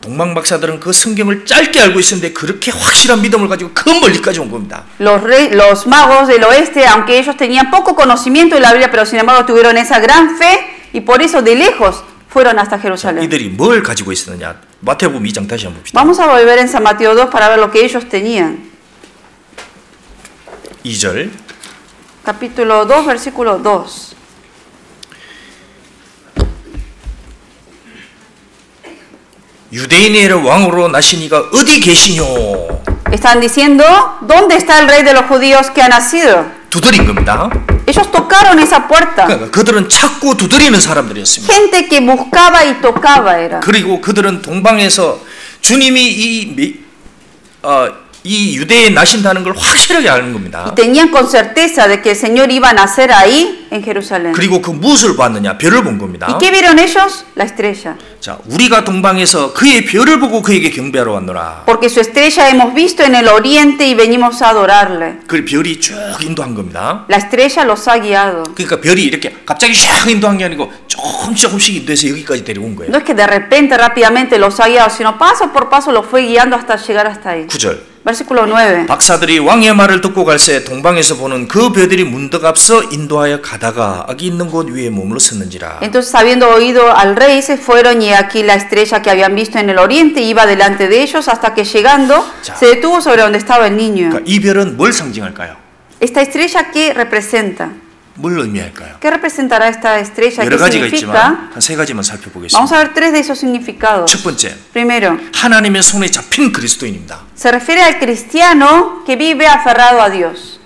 동방 박사들은 그 성경을 짧게 알고 있었는데 그렇게 확실한 믿음을 가지고 그 멀리까지 온 겁니다. Los magos del oeste, aunque ellos tenían poco conocimiento de la Biblia, pero sin embargo tuvieron esa gran fe y por eso de lejos fueron hasta Jerusalén. 이들이 뭘 가지고 있었느냐? 마태복음 2장 다시 한번 봅시다. Vamos a volver en San Mateo 2 para ver lo que ellos tenían. 2절. Capítulo 2, versículo 2. 유대인의 왕으로 나신 이가 어디 계시뇨? Están diciendo, ¿dónde está el rey de los judíos que ha nacido? 두드린 겁니다. Ellos tocaron esa puerta. 그러니까 그들은 찾고 두드리는 사람들이었습니다. Gente que buscaba y tocaba era. 그리고 그들은 동방에서 주님이 이 유대에 나신다는 걸 확실하게 아는 겁니다. Y tenían con certeza de que el Señor iba a nacer ahí en Jerusalén. 그리고 그 무엇을 봤느냐? 별을 본 겁니다. ¿Y qué vieron ellos? La estrella. 자, 우리가 동방에서 그의 별을 보고 그에게 경배하러 왔노라. Porque su estrella hemos visto en el oriente y venimos a adorarle. 그 별이 쭉 인도한 겁니다. La estrella los ha guiado. 그러니까 별이 이렇게 갑자기 샥 인도한 게 아니고 조금씩 인도해서 여기까지 데려온 거예요. No es que de repente rápidamente los ha guiado, sino paso por paso los fue guiando hasta llegar hasta ahí. 9절. Versículo 9. 박사들이 왕의 말을 듣고 갈새 동방에서 보는 그 별들이 문득 앞서 인도하여 가다가 악이 있는 곳 위에 머물렀었는지라. Entonces, habiendo oído al rey, se fueron y aquí la estrella que habían visto en el oriente iba delante de ellos hasta que llegando se detuvo sobre donde estaba el niño. 그러니까 이 별은 뭘 상징할까요? Esta estrella, ¿qué representa? 뭘 의미할까요? ¿Qué representará esta estrella? 여러 ¿Qué 가지가 significa? 있지만 한 세 가지만 Vamos 살펴보겠습니다. a ver tres de esos significados. 첫 번째, Primero, 하나님의 손에 잡힌 그리스도인입니다. se refiere al cristiano que vive aferrado a Dios.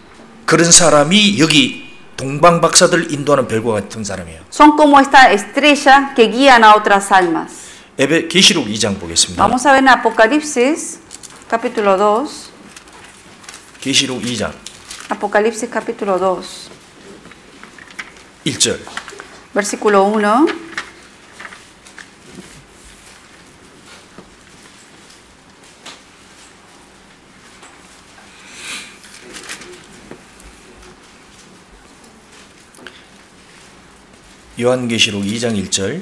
그런 사람이 여기 동방 박사들 인도하는 별과 같은 사람이에요. Son como esta estrella que guían a otras almas. 계시록 2장 보겠습니다. Vamos a ver en Apocalipsis, capítulo 2. 계시록 2장 Apocalipsis, capítulo 2. 1절. Versículo 1. 요한계시록 2장 1절.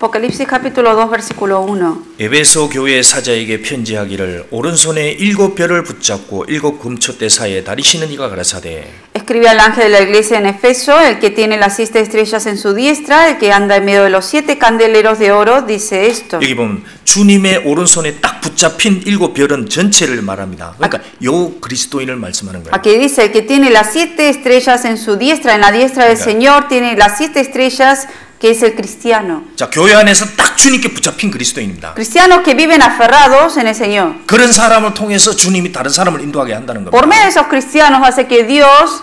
Apocalipsis capítulo 2 versículo 1. 에베소 교회 사자에게 편지하기를 오른손에 7 별을 붙잡고 7 금초대 사이에 다니시는 이가 가라사대. Escribe al ángel de la iglesia en Efeso, el que tiene las 7 estrellas en su diestra, el que anda en medio de los 7 candeleros de oro, dice esto. 여기 보면 주님의 오른손에 딱 붙잡힌 7 별은 전체를 말합니다. 그러니까 요 그리스도인을 말씀하는 거예요. Aquí dice, el que tiene las 7 estrellas en su diestra, en la diestra del Señor, tiene las 7 estrellas que es el cristiano. 자, 교회 안에서 딱 주님께 붙잡힌 그리스도인입니다. Cristianos que viven aferrados en el Señor. 그런 사람을 통해서 주님이 다른 사람을 인도하게 한다는 겁니다. Por medio de esos cristianos hace que Dios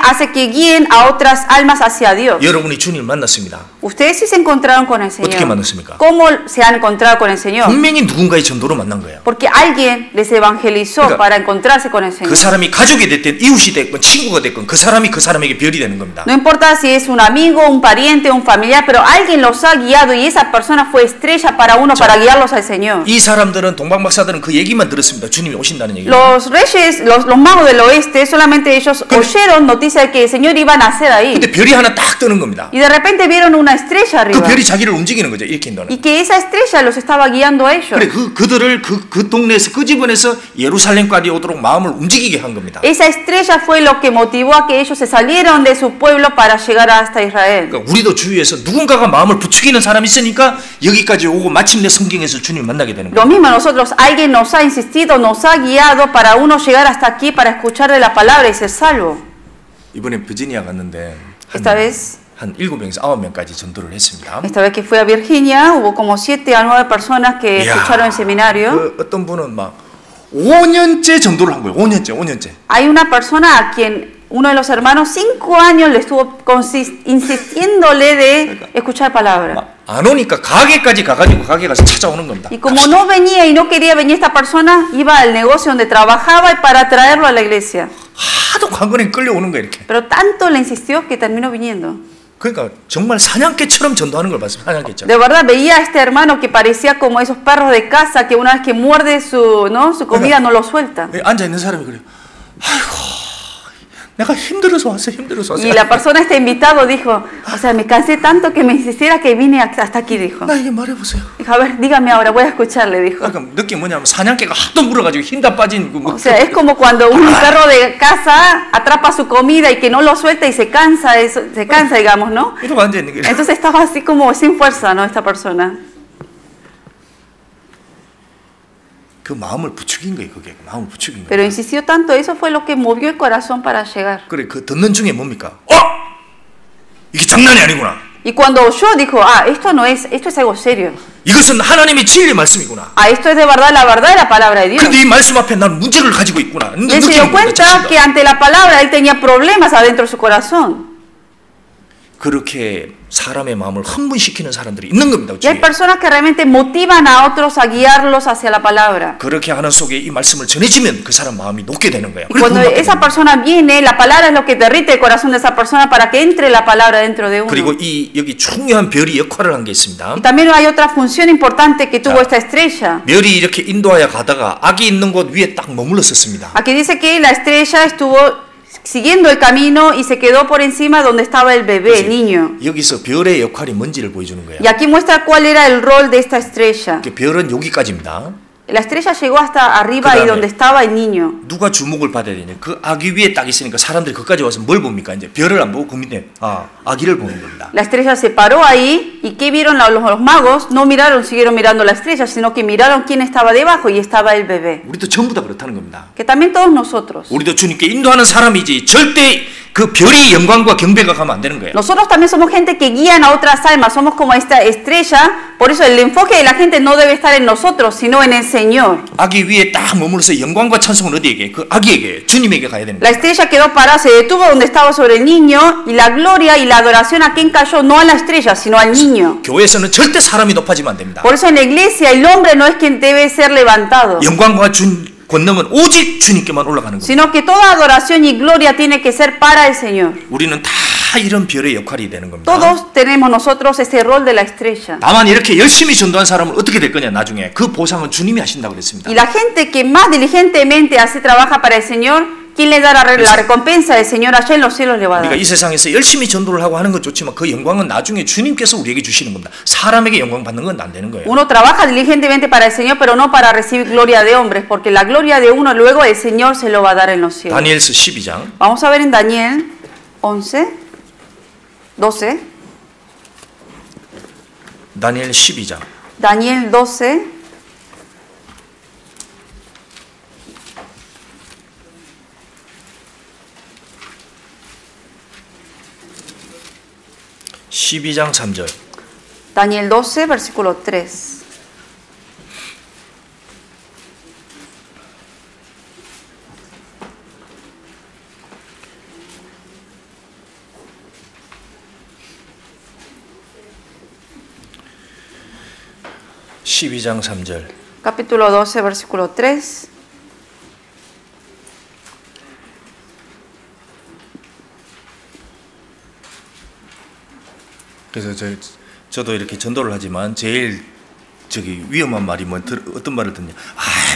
hace que guíen a otras almas hacia Dios. 여러분이 주님을 만났습니다. Ustedes sí se encontraron con el 어떻게 Señor. 만났습니까? ¿Cómo se han encontrado con el Señor? 분명히 누군가의 전도로 만난 거예요. Porque alguien les evangelizó 그러니까 para encontrarse con el Señor. 그 사람이 가족이 됐든 이웃이 됐건 친구가 됐건 그 사람이 그 사람에게 별이 되는 겁니다. No importa si es un amigo, un pariente, un familiar, pero alguien los ha guiado y esa persona fue estrella para uno para guiarlos al Señor. 이 사람들은 동방박사들은 그 얘기만 들었습니다. 주님이 오신다는 얘기. Los reyes, los magos del oeste, solamente ellos oyeron noticia de que el Señor iba a nacer ahí. 근데 별이 하나 딱 뜨는 겁니다. Y de repente vieron una estrella 그 arriba. 별이 자기를 움직이는 거죠. 이렇게 인도는. Y que esa estrella los estaba guiando a ellos. 그래 그들을 그 동네에서 끄집어내서 예루살렘까지 오도록 마음을 움직이게 한 겁니다. Esa estrella fue lo que motivó a que ellos se salieron de su pueblo para llegar hasta Israel. 그러니까 우리도 주위에서 누군가가 마음을 부추기는 사람이 있으니까 여기까지 오고 마침내 성경에서 주님 만나게 되는 Lo 거예요. mismo nosotros, alguien nos ha insistido, nos ha guiado para uno llegar hasta aquí para escuchar de la palabra y ser salvo. 이번에 버지니아 갔는데 Esta vez 한 7명에서 9명까지 전도를 했습니다. Esta vez que fui a Virginia, hubo como 7 a 9 personas que escucharon el seminario. 그 어떤 분은 막 5년째 전도를 한 거예요. 5년째. Hay una persona a quien uno de los hermanos 5 años le estuvo insistiéndole de escuchar palabra. 안 오니까 가게까지 가가지고 가게 가서 찾아오는 겁니다. Y como no venía y no quería venir esta persona, iba al negocio donde trabajaba y para traerlo a la iglesia. 하도 관건에 끌려오는 거예요, 이렇게. Pero tanto le insistió que terminó viniendo. 그러니까 정말 사냥개처럼 전도하는 걸 봤습니다. 사냥개처럼. De verdad veía a este hermano que parecía como esos perros de casa que una vez que muerde su comida no lo suelta. 앉아 있는 사람이 그래요. 아이고, 내가 힘들어서 왔어, 힘들어서 왔어. Y la persona este invitado dijo, o sea, me cansé tanto que me insistiera que vine hasta aquí, dijo. 나에게 말해보세요. Dijo, a ver, dígame ahora, voy a escucharle, dijo. 그러니까 느낌 뭐냐면 사냥개가 하도 물어가지고 힘 다 빠진 그 O sea, es como cuando un perro de casa atrapa su comida y que no lo suelta y se cansa, digamos, ¿no? 이러고 앉아 있는 게. Entonces estaba así como sin fuerza, ¿no? Esta persona. 그 마음을 부추긴 거예요, 그게. 마음을 부추긴 Pero 거예요. insistió tanto, eso fue lo que movió el corazón para llegar. 그래, 그 듣는 중에 뭡니까? 이게 장난이 아니구나. Y cuando oyó, dijo, ah, esto es algo serio. 이것은 하나님의 진리의 말씀이구나. Ah, esto es de verdad la palabra de Dios. 근데 이 말씀 앞에 난 문제를 가지고 있구나. Y él se dio cuenta que ante la palabra él tenía problemas adentro de su corazón. 그렇게 사람의 마음을 흥분시키는 사람들이 있는 겁니다. Y hay personas que realmente motivan a otros a guiarlos hacia la palabra. 그렇게 하는 속에 이 말씀을 전해지면 그 사람 마음이 녹게 되는 거예요. Y cuando esa persona viene, la palabra es lo que derrite el corazón de esa persona para que entre la palabra dentro de uno. 그리고 이 여기 중요한 별이 역할을 한 게 있습니다. Y también hay otra función importante que tuvo esta estrella. 별이 이렇게 인도하여 가다가 악이 있는 곳 위에 딱 머물렀었습니다. Aquí dice que la estrella estuvo siguiendo el camino y se quedó por encima donde estaba el bebé, el niño. 여기서 별의 역할이 뭔지를 보여주는 거예요. Y aquí muestra cuál era el rol de esta estrella. 별은 여기까지입니다. La estrella llegó hasta arriba y donde estaba el niño. 누가 주목을 받아야 되냐? 그 아기 위에 딱 있으니까 사람들이 거기까지 와서 뭘 봅니까? 이제 별을 안 보고 그 밑에 아기를 보는 겁니다. La estrella se paró ahí y ¿qué vieron los magos? No miraron, siguieron mirando la estrella, sino que miraron quién estaba debajo y estaba el bebé. 우리도 전부 다 그렇다는 겁니다. Que también todos nosotros. 우리도 주님께 인도하는 사람이지 절대 그 별이 영광과 경배가 가면 안 되는 거예요. Nosotros también somos gente que guían a otras almas, somos como esta estrella, por eso el enfoque de la gente no debe estar en nosotros, sino en el Señor. 아기 위에 딱 머물러서 영광과 찬송은 어디에게? 그 아기에게, 주님에게 가야 되는 La 거예요. estrella quedó parada, se detuvo donde estaba sobre el niño y la gloria y la adoración a quien cayó, no a la estrella, sino al niño. 교회에서는 절대 사람이 높아지면 안 됩니다. Por eso en la iglesia el hombre no es quien debe ser levantado, 영광과 권능은 오직 주님께만 올라가는 거예요. sino que toda adoración y gloria tiene que ser para el Señor. 우리는 다 이런 별의 역할이 되는 겁니다. Todos tenemos nosotros ese rol de la estrella. 다만 이렇게 열심히 전도한 사람은 어떻게 될 거냐 나중에 그 보상은 주님이 하신다고 그랬습니다. Y la gente que más diligentemente hace trabaja para el Señor, ¿quién le da la recompensa del Señor allá en los cielos le va a dar? 그러니까 이 세상에서 열심히 전도를 하고 하는 건 좋지만 그 영광은 나중에 주님께서 우리에게 주시는 겁니다. 사람에게 영광 받는 건 안 되는 거예요. Uno trabaja diligentemente para el Señor, pero no para recibir gloria de hombres, porque la gloria de uno luego el Señor se lo va a dar en los cielos. 다니엘서 12장. Vamos a ver en Daniel 12. 다니엘 12장. Daniel 12. (12장 3절) Daniel 12, versículo 3. (12장 3절) Capítulo 12, versículo 3. 그래서 저도 이렇게 전도를 하지만 제일 위험한 말이 어떤 말을 듣냐?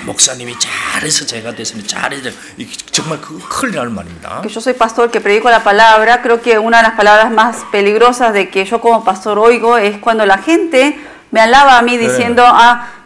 목사님이 잘해서 제가 됐으면 잘해서 정말 큰일 날 말입니다. Que yo soy pastor que predico la palabra, creo que una de las palabras más peligrosas de que yo como pastor oigo es cuando la gente me alaba a mí diciendo,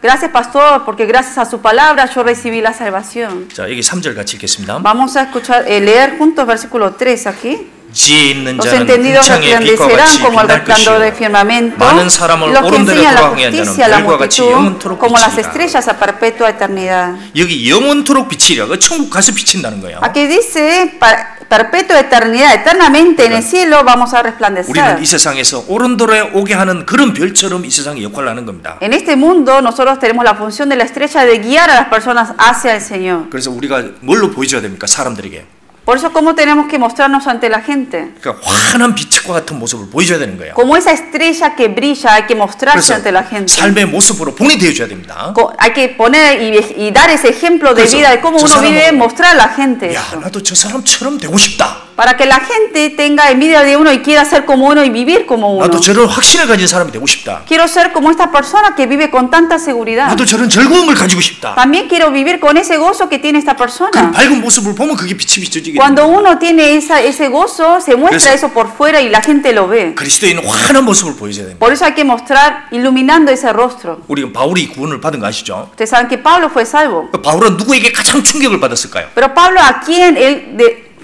gracias pastor, porque gracias a su palabra yo recibí la salvación. 자, 여기 3절 같이 읽겠습니다. Vamos a escuchar, leer juntos versículo 3 aquí. 지혜 있는 Los 자는 entendidos 궁창의 빛과 resplandecerán 같이 como el 빛날 resplandor del 것이요 firmamento, 많은 y 사람을 los que 오른대로 enseñan la 돌아가게 하는 justicia a la 별과 같이 multitud, 영원토록 como las 비치리라. estrellas a perpetua eternidad. 여기 영원토록 비치리라. 그 천국 가서 비친다는 거예요. Aquí dice perpetua eternidad, eternamente en el cielo vamos a 우리는 resplandecer. 이 세상에서 오른도로에 오게 하는 그런 별처럼 이 세상에 역할을 하는 겁니다. En este mundo nosotros tenemos la función de la estrella de guiar a las personas hacia el Señor. 그래서 우리가 뭘로 보여줘야 됩니까? 사람들에게. Por eso, ¿cómo tenemos que mostrarnos ante la gente? 그러니까 환한 빛과 같은 모습을 보여줘야 되는 거예요. Como esa estrella que brilla, hay que mostrarse 그래서 ante la gente. 삶의 모습으로 본이 되어줘야 됩니다. Hay que poner y dar ese ejemplo de vida de cómo uno vive, mostrar a la gente 야, eso. 나도 저 사람처럼 되고 싶다. Para que la gente tenga envidia de uno y quiera ser como uno y vivir como uno. 나도 저런 확신을 가진 사람이 되고 싶다. Quiero ser como esta persona que vive con tanta seguridad. 나도 저런 즐거움을 가지고 싶다. También quiero vivir con ese gozo que tiene esta 그 persona. 밝은 모습을 보면 그게 빛이 비춰지게 Cuando 됩니다. uno tiene ese gozo, se muestra eso por fuera y la gente lo ve. 그리스도인은 환한 모습을 보여줘야 됩니다. Por eso hay que mostrar iluminando ese rostro. 우리가 바울이 구원을 받은 거 아시죠? Ustedes saben que Pablo fue salvo. 바울은 누구에게 가장 충격을 받았을까요? Pero Pablo, ¿a quién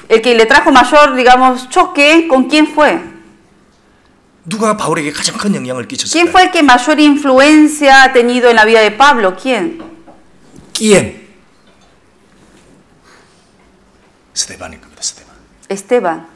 el que le trajo mayor, digamos, choque, con quién fue? 누가 바울에게 가장 큰 영향을 ¿Quién 끼쳤을까요? fue el que mayor influencia ha tenido en la vida de Pablo? ¿Quién? 끼엔. 스데반일 겁니다. 스데반. Esteban.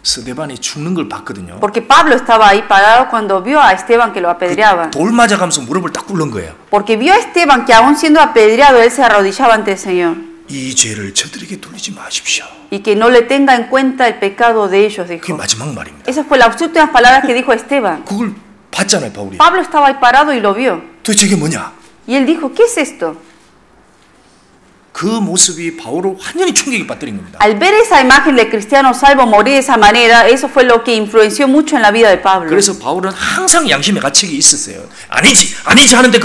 스데반이 죽는 걸 봤거든요. Porque Pablo estaba ahí parado cuando vio a Esteban que lo apedreaban. 돌 맞아가면서 무릎을 딱 꿇는 거예요. Porque vio a Esteban que aún siendo apedreado, él se arrodillaba ante el Señor. 이 죄를 저들에게 돌리지 마십시오. Y que no le tenga en cuenta el pecado de ellos, 그게 dijo. 마지막 말입니다. Esas fueron las últimas palabras que dijo Esteban. 그걸 봤잖아요, 바울이. Pablo estaba ahí parado y lo vio. 도대체 이게 뭐냐? Y él dijo, ¿qué es esto? 그 모습이 바울을 완전히 충격에 빠뜨린 겁니다. Al ver esa imagen del cristiano salvo morir de esa manera, eso fue lo que influenció mucho en la vida de Pablo. 그래서 바울은 항상 양심의 가책이 있었어요. 아니지 하는데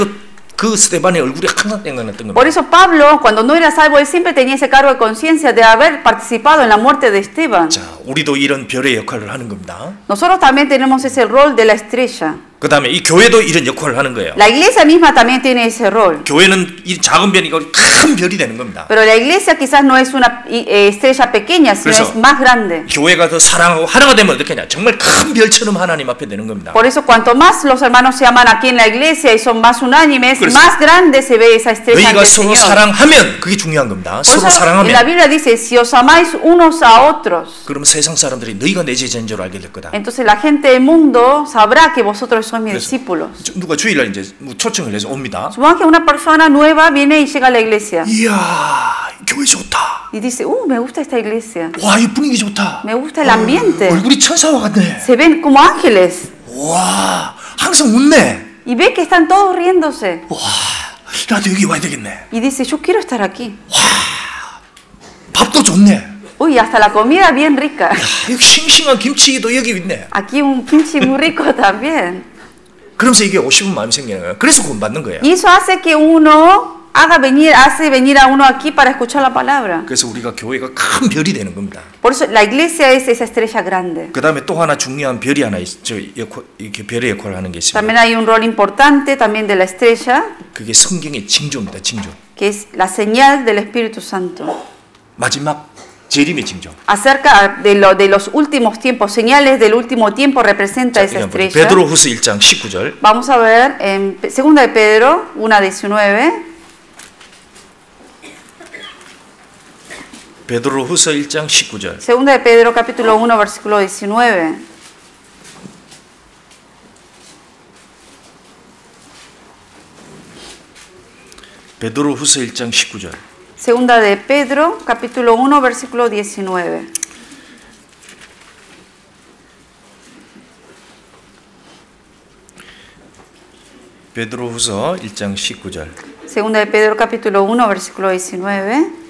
그 스데반의 얼굴이 항상 생각났던 겁니다. Por eso Pablo, cuando no era salvo, él siempre tenía ese cargo de conciencia de haber participado en la muerte de Esteban. 자, 우리도 이런 별의 역할을 하는 겁니다. Nosotros también tenemos ese rol de la estrella. 그 다음에 이 교회도 이런 역할을 하는 거예요. La iglesia misma también tiene ese rol. 교회는 이 작은 별이 큰 별이 되는 겁니다. Pero la iglesia quizás no es una estrella pequeña, sino 그래서 es más grande. 교회가 더 사랑하고 하나가 되면 어떻게 하냐? 정말 큰 별처럼 하나님 앞에 되는 겁니다. Por eso cuanto más los hermanos se aman aquí en la iglesia y son más unánimes, 그래서 más grande se ve esa estrella ante 너희가 el 서로 Señor. 사랑하면 그게 중요한 겁니다. Por 서로 eso en la 사랑하면 Biblia dice, si os amáis unos a otros, 그러면 세상 사람들이 너희가 내 제자인 줄 알게 될 거다. entonces la gente del mundo sabrá que vosotros sois mis discípulos. 누가 주일날 이제 초청을 해서 옵니다. Supongamos que una persona nueva viene y llega a la iglesia 이야, 교회 좋다. y dice, me gusta esta iglesia, 와, 이 분위기 좋다. me gusta el ambiente, 얼굴이 천사와 같네. se ven como ángeles 와, 항상 웃네. y ve que están todos riéndose 와, 나도 여기 와야 되겠네. y dice, yo quiero estar aquí. 밥도 좋네. Uy, hasta la comida bien rica. 여기 싱싱한 김치도 여기 있네. Aquí un kimchi muy rico también. 그러면서 이게 50분 마음이 생기는 거예요. 그래서 구원 받는 거예요. Y eso hace que uno hace venir a uno aquí para escuchar la palabra. 그래서 우리가 교회가 큰 별이 되는 겁니다. Por eso la iglesia es esa estrella grande. 그 다음에 또 하나 중요한 별이 하나 있죠. 이렇게 별의 역할을 하는 게 있습니다. También hay un rol importante también de la estrella, 그게 성경의 징조입니다. 징조. que es la señal del Espíritu Santo. 마지막 재림의 징조. Acerca de los últimos tiempos, señales del último tiempo representa esa estrella. 베드로후서 1장 19절. Vamos a ver en 2 de Pedro 1:19. 베드로후서 1장 19절. 2 de Pedro capítulo 1 versículo 19. 베드로후서 1장 19절. Segunda de Pedro, capítulo 1, versículo 19. 베드로후서 1장 19절. Segunda de Pedro, capítulo 1, versículo 19.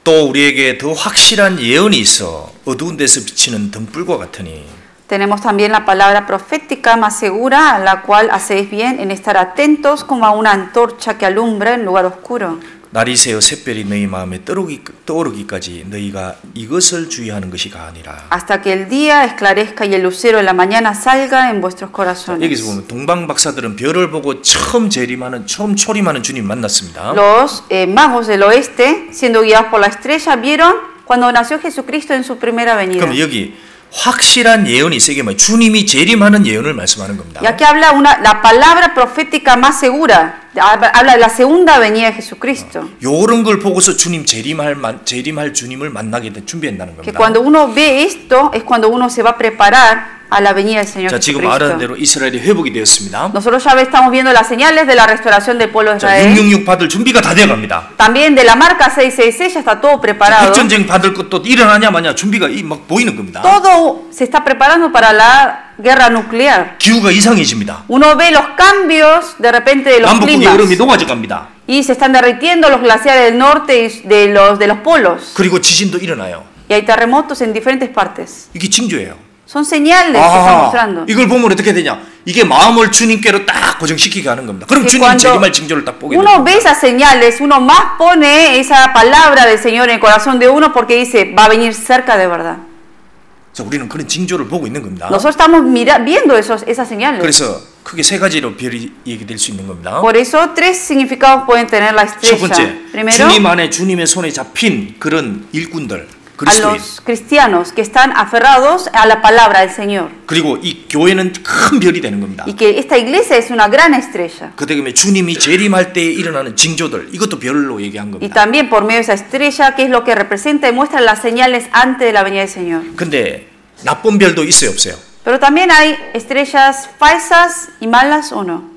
또 우리에게 더 확실한 예언이 있어 어두운 데서 비치는 등불과 같으니 Tenemos también la palabra profética más segura, a la cual hacéis bien en estar atentos como a una antorcha que alumbra en lugar oscuro. 날이 새어 샛별이 너희 마음에 떠오르기까지 너희가 이것을 주의하는 것이가 아니라. Hasta que el día esclarezca y el lucero de la mañana salga en vuestros corazones. 여기서 보면 동방 박사들은 별을 보고 처음 초림하는 주님 만났습니다. Los magos del oeste, siendo guiados por la estrella, vieron cuando nació Jesucristo en su primera venida. 그럼 여기 확실한 예언이 세게 말 주님이 재림하는 예언을 말씀하는 겁니다. Y aquí habla la palabra profética más segura, habla de la segunda venida de Jesucristo. 요런 걸 보고서 주님 재림할 주님을 만나게 준비한다는 Que 겁니다. cuando uno ve esto es cuando uno se va a preparar a la venida del Señor 자, 지금 말하는 Jesucristo. 대로 이스라엘이 회복이 되었습니다. Nosotros ya estamos viendo las señales de la restauración del pueblo de 자, Israel. 666 받을 준비가 다 되어 갑니다. También de la marca 666 ya está todo preparado. 핵전쟁 받을 것도 일어나냐 마냐 준비가 막 보이는 겁니다. Todo se está preparando para la guerra nuclear. 기후가 이상해집니다. Uno ve los cambios de repente de los 남북국의 climas. 얼음이 녹아져 갑니다. Y se están derritiendo los glaciares del norte y de los polos. 그리고 지진도 일어나요. Y hay terremotos en diferentes partes. 이게 징조예요. Son señales que están mostrando. 이걸 보면 어떻게 되냐? 이게 마음을 주님께로 딱 고정시키게 하는 겁니다. 그럼 Que 주님 재림할 징조를 딱 보게 uno 됩니다. ve esas señales, uno más pone esa palabra del Señor en el corazón de uno porque dice, va a venir cerca de verdad. 그래서 우리는 그런 징조를 보고 있는 겁니다. Nosotros estamos viendo esas señales. 그래서 크게 세 가지로 별이 얘기될 수 있는 겁니다. Por eso tres significados pueden tener la 첫 estrella. 번째, Primero, 주님 안에 주님의 손에 잡힌 그런 일꾼들, a 그리스도인. los cristianos que están aferrados a la palabra del Señor. 그리고 이 교회는 큰 별이 되는 겁니다. Y que esta iglesia es una gran estrella. 그 다음에 주님이 재림할 때에 일어나는 징조들, 이것도 별로 얘기한 Y 겁니다. también por medio de esa estrella, que es lo que representa y muestra las señales antes de la venida del Señor. 근데 나쁜 별도 있어요, 없어요? Pero también hay estrellas falsas y malas o no.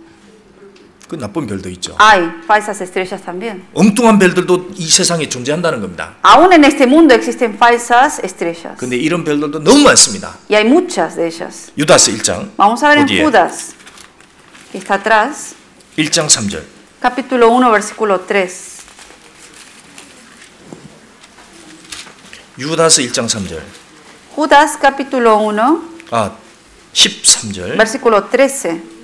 그 나쁜 별도 있죠. Hay falsas estrellas también. 엉뚱한 별들도 이 세상에 존재한다는 겁니다. Aún en este mundo existen falsas estrellas. 근데 이런 별들도 너무 많습니다. Y hay muchas de ellas. 유다서 1장. Vamos a ver en 어디에? Judas, que está atrás, 1장 3절. capítulo 1, versículo 3. 유다서 1장 3절. Judas, capítulo 1, 13절. versículo 13.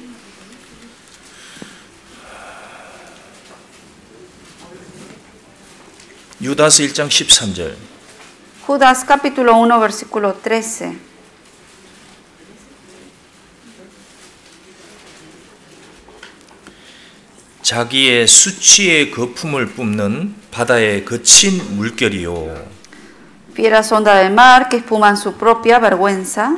유다서 1장 13절. Judas, capítulo 1, versículo 13. 자기의 수치의 거품을 뿜는 바다의 거친 물결이요. Fieras ondas del mar que espuman su propia vergüenza.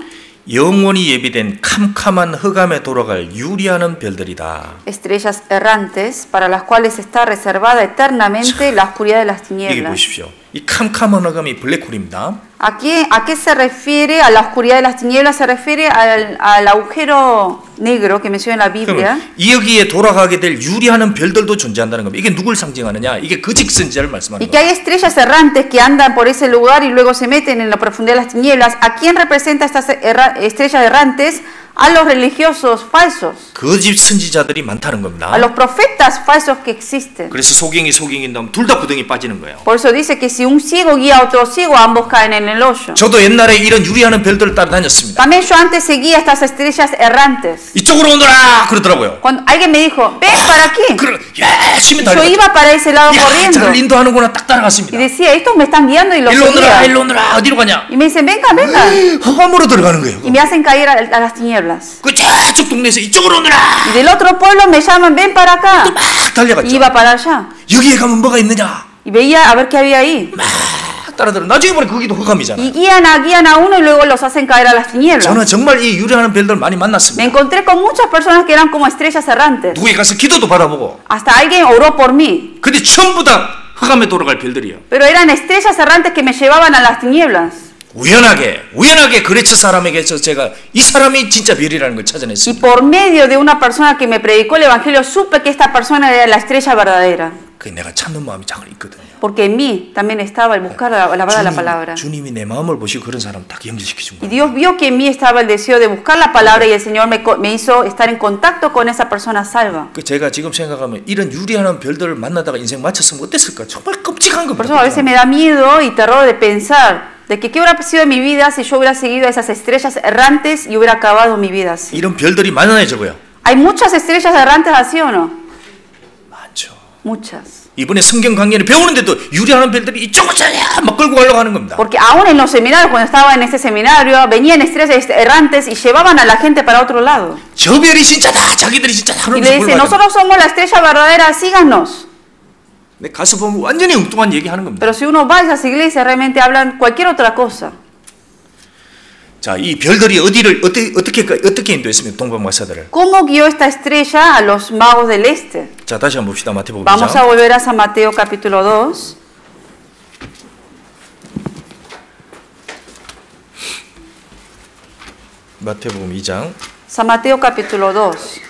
영원히 예비된 캄캄한 흑암에 돌아갈 유리하는 별들이다. Estrellas errantes para las cuales está reservada eternamente la oscuridad de las 이게 tinieblas. 보십시오. 이 캄캄한 흑암이 블랙홀입니다. ¿A qué se refiere? A la oscuridad de las tinieblas se refiere al agujero negro que menciona en la Biblia. 그러면 여기에 돌아가게 될 유리하는 별들도 존재한다는 겁니다. 이게 누굴 상징하느냐? 이게 그 직선자를 말씀하는 Y que 거예요. hay estrellas errantes que andan por ese lugar y luego se meten en la profundidad de las tinieblas. ¿A quién representa estas estrellas errantes? A los religiosos falsos, 거짓 선지자들이 많다는 겁니다. a los profetas falsos que existen. 그래서 소경이 나오면 둘 다 구덩이 빠지는 거예요. Por eso dice que si un ciego guía a otro ciego, ambos caen en el hoyo. 저도 옛날에 이런 유리하는 별들을 따라다녔습니다. También yo antes seguía estas estrellas errantes. 이쪽으로 오너라 그러더라고요. Cuando alguien me dijo, ven para aquí, 그래 열심히 yo 달려. iba para ese lado 야, corriendo. 저를 인도하는구나 딱 Y 따라갔습니다. decía, estos me están guiando y los 일로 오너라, seguía. 일로 오너라. 어디로 가냐? Y me dicen, venga, venga. 흑암으로 들어가는 거예요. Y me hacen caer a las tinieblas. 그 저쪽 동네에서 이쪽으로 오너라. Y del otro pueblo me llaman, ven para acá. 막 Y 달려갔죠. iba para allá. 여기에 가면 뭐가 있느냐? Y veía a ver qué había ahí. 막 따라들어. 나중에 보니 거기도 흑암이잖아. Y guían a uno y luego los hacen caer a las tinieblas. 저는 정말 이 유리하는 별들 많이 Me 만났습니다. encontré con muchas personas que eran como estrellas errantes. 누구에 가서 기도도 받아보고. Hasta alguien oró por mí. 근데 전부 다 흑암에 돌아갈 별들이요. Pero eran estrellas errantes que me llevaban a las tinieblas. 우연하게 그레츠 사람에게 제가 이 사람이 진짜 별이라는 걸 Y 찾아냈습니다. por medio de una persona que me predicó el evangelio supe que esta persona era la estrella verdadera. 그 내가 찾는 마음이 잘 있거든요. Porque en mí también estaba el buscar la verdad de la palabra. 주님이 내 마음을 보시고 그런 사람 딱 연결시켜 준 Y 거예요. Dios vio que en mí estaba el deseo de buscar la palabra y el Señor me hizo estar en contacto con esa persona salva. 그 제가 지금 생각하면 이런 유리하는 별들을 만나다가 인생 마쳤으면 어땠을까? 정말 끔찍한 Por 겁니다. eso a veces me da miedo y terror de pensar de que qué hubiera sido de mi vida si yo hubiera seguido a esas estrellas errantes y hubiera acabado mi vida así. 이런 별들이 많아져고요. ¿Hay muchas estrellas errantes así o no? 많죠. Muchas. 이번에 성경 강연을 배우는데도 유리하는 별들이 이쪽으로 막 끌고 가려고 하는 겁니다. Porque aún en los seminarios, cuando estaba en este seminario, venían estrellas errantes y llevaban a la gente para otro lado. 저 별이 진짜다. 자기들이 진짜 Y 하나님 le dicen, nosotros somos la estrella verdadera, síganos. 내 가서 보면 완전히 엉뚱한 얘기하는 겁니다. Pero si uno va a esas iglesias, realmente hablan cualquier otra cosa. 자, 이 별들이 어디를 어떻게 인도했습니까? 동방 마사들을. ¿Cómo guió esta estrella a los magos del este? 자, 다시 한번 봅시다. 마태복음 Vamos a 2장. volver a San Mateo capítulo 2. 마태복음 2장. San Mateo capítulo 2.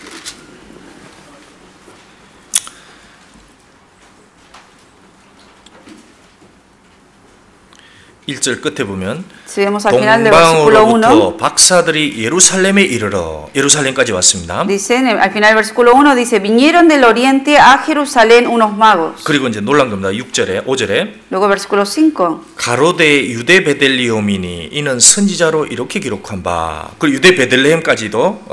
1절 끝에 보면 Si vemos al final del versículo 1, 동방으로부터 박사들이 예루살렘에 이르러 예루살렘까지 왔습니다. dice, al final del versículo 1 dice, vinieron del oriente a Jerusalén unos magos. 그리고 이제 놀란 겁니다. 6절에 5절에 Luego versículo 5. 가로대 유대 베들레헴이니 이는 선지자로 이렇게 기록한 바. 그리고 유대 베들레헴까지도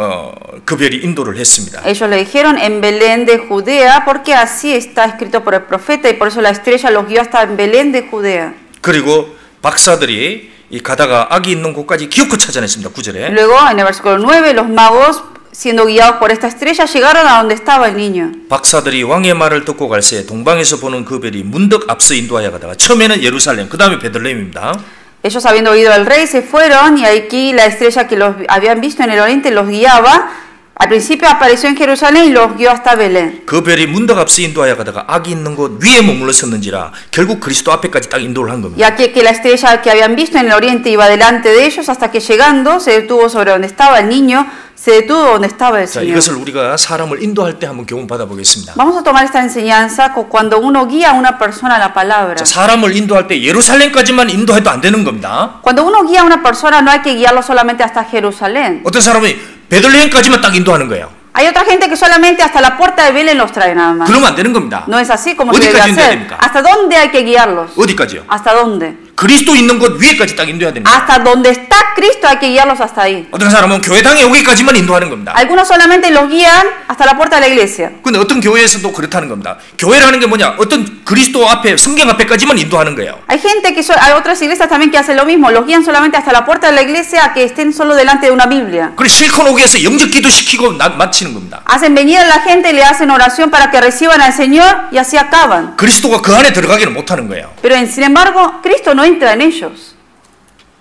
그 별이 인도를 했습니다. Ellos le dijeron en Belén de Judea porque así está escrito por el profeta y por eso la estrella los guió hasta en Belén de Judea. 그리고 박사들이 이 가다가 악이 있는 곳까지 기어코 찾아냈습니다. 9절에. Luego en el versículo 9 los magos siendo guiados por esta estrella llegaron a donde estaba el niño. 박사들이 왕의 말을 듣고 갈새 동방에서 보는 그 별이 문득 앞서 인도하여 가다가 처음에는 예루살렘, 그 다음에 베들레헴입니다. Ellos habiendo oído al rey se fueron y aquí la estrella que los habían visto en el oriente los guiaba. Al principio apareció en Jerusalén y los guió hasta Belén. 그 별이 문득 앞서 인도하여 가다가 악이 있는 곳 위에 머물렀었는지라 결국 그리스도 앞에까지 딱 인도를 한 겁니다. Y aquí que la estrella que habían visto en el oriente iba delante de ellos hasta que llegando se detuvo sobre donde estaba el niño, se detuvo donde estaba el 자, Señor. 이것을 우리가 사람을 인도할 때 한번 교훈 받아보겠습니다. Vamos a tomar esta enseñanza cuando uno guía a una persona a la palabra. 자, 사람을 인도할 때 예루살렘까지만 인도해도 안 되는 겁니다. Cuando uno guía a una persona no hay que guiarlo solamente hasta Jerusalén. 어떤 사람이 베들레헴까지만 딱 인도하는 거예요. Hay otra gente que solamente hasta la puerta de Belén los trae nada más. 그러면 안 되는 겁니다. No es así como se debe 어디까지 인도해야 hacer. 됩니까? ¿Hasta dónde hay que guiarlos? 어디까지요? ¿Hasta dónde? 그리스도 있는 곳 위에까지 딱 인도해야 됩니다. Hasta donde está Cristo hay que guiarlos hasta ahí. 어떤 사람은 교회당에 오기까지만 인도하는 겁니다. Algunos solamente los guían hasta la puerta de la iglesia. 근데 어떤 교회에서도 그렇다는 겁니다. 교회라는 게 뭐냐? 어떤 그리스도 앞에, 성경 앞에까지만 인도하는 거예요. Hay gente que hay otras iglesias también que hacen lo mismo, los guían solamente hasta la puerta de la iglesia a que estén solo delante de una Biblia. 그리고 실컷 오게 해서 영접 기도 시키고 마치는 겁니다. Hacen venir a la gente y le hacen oración para que reciban al Señor y así acaban. 그리스도가 그 안에 들어가기를 못하는 거예요. Pero sin embargo, Cristo no entra en ellos.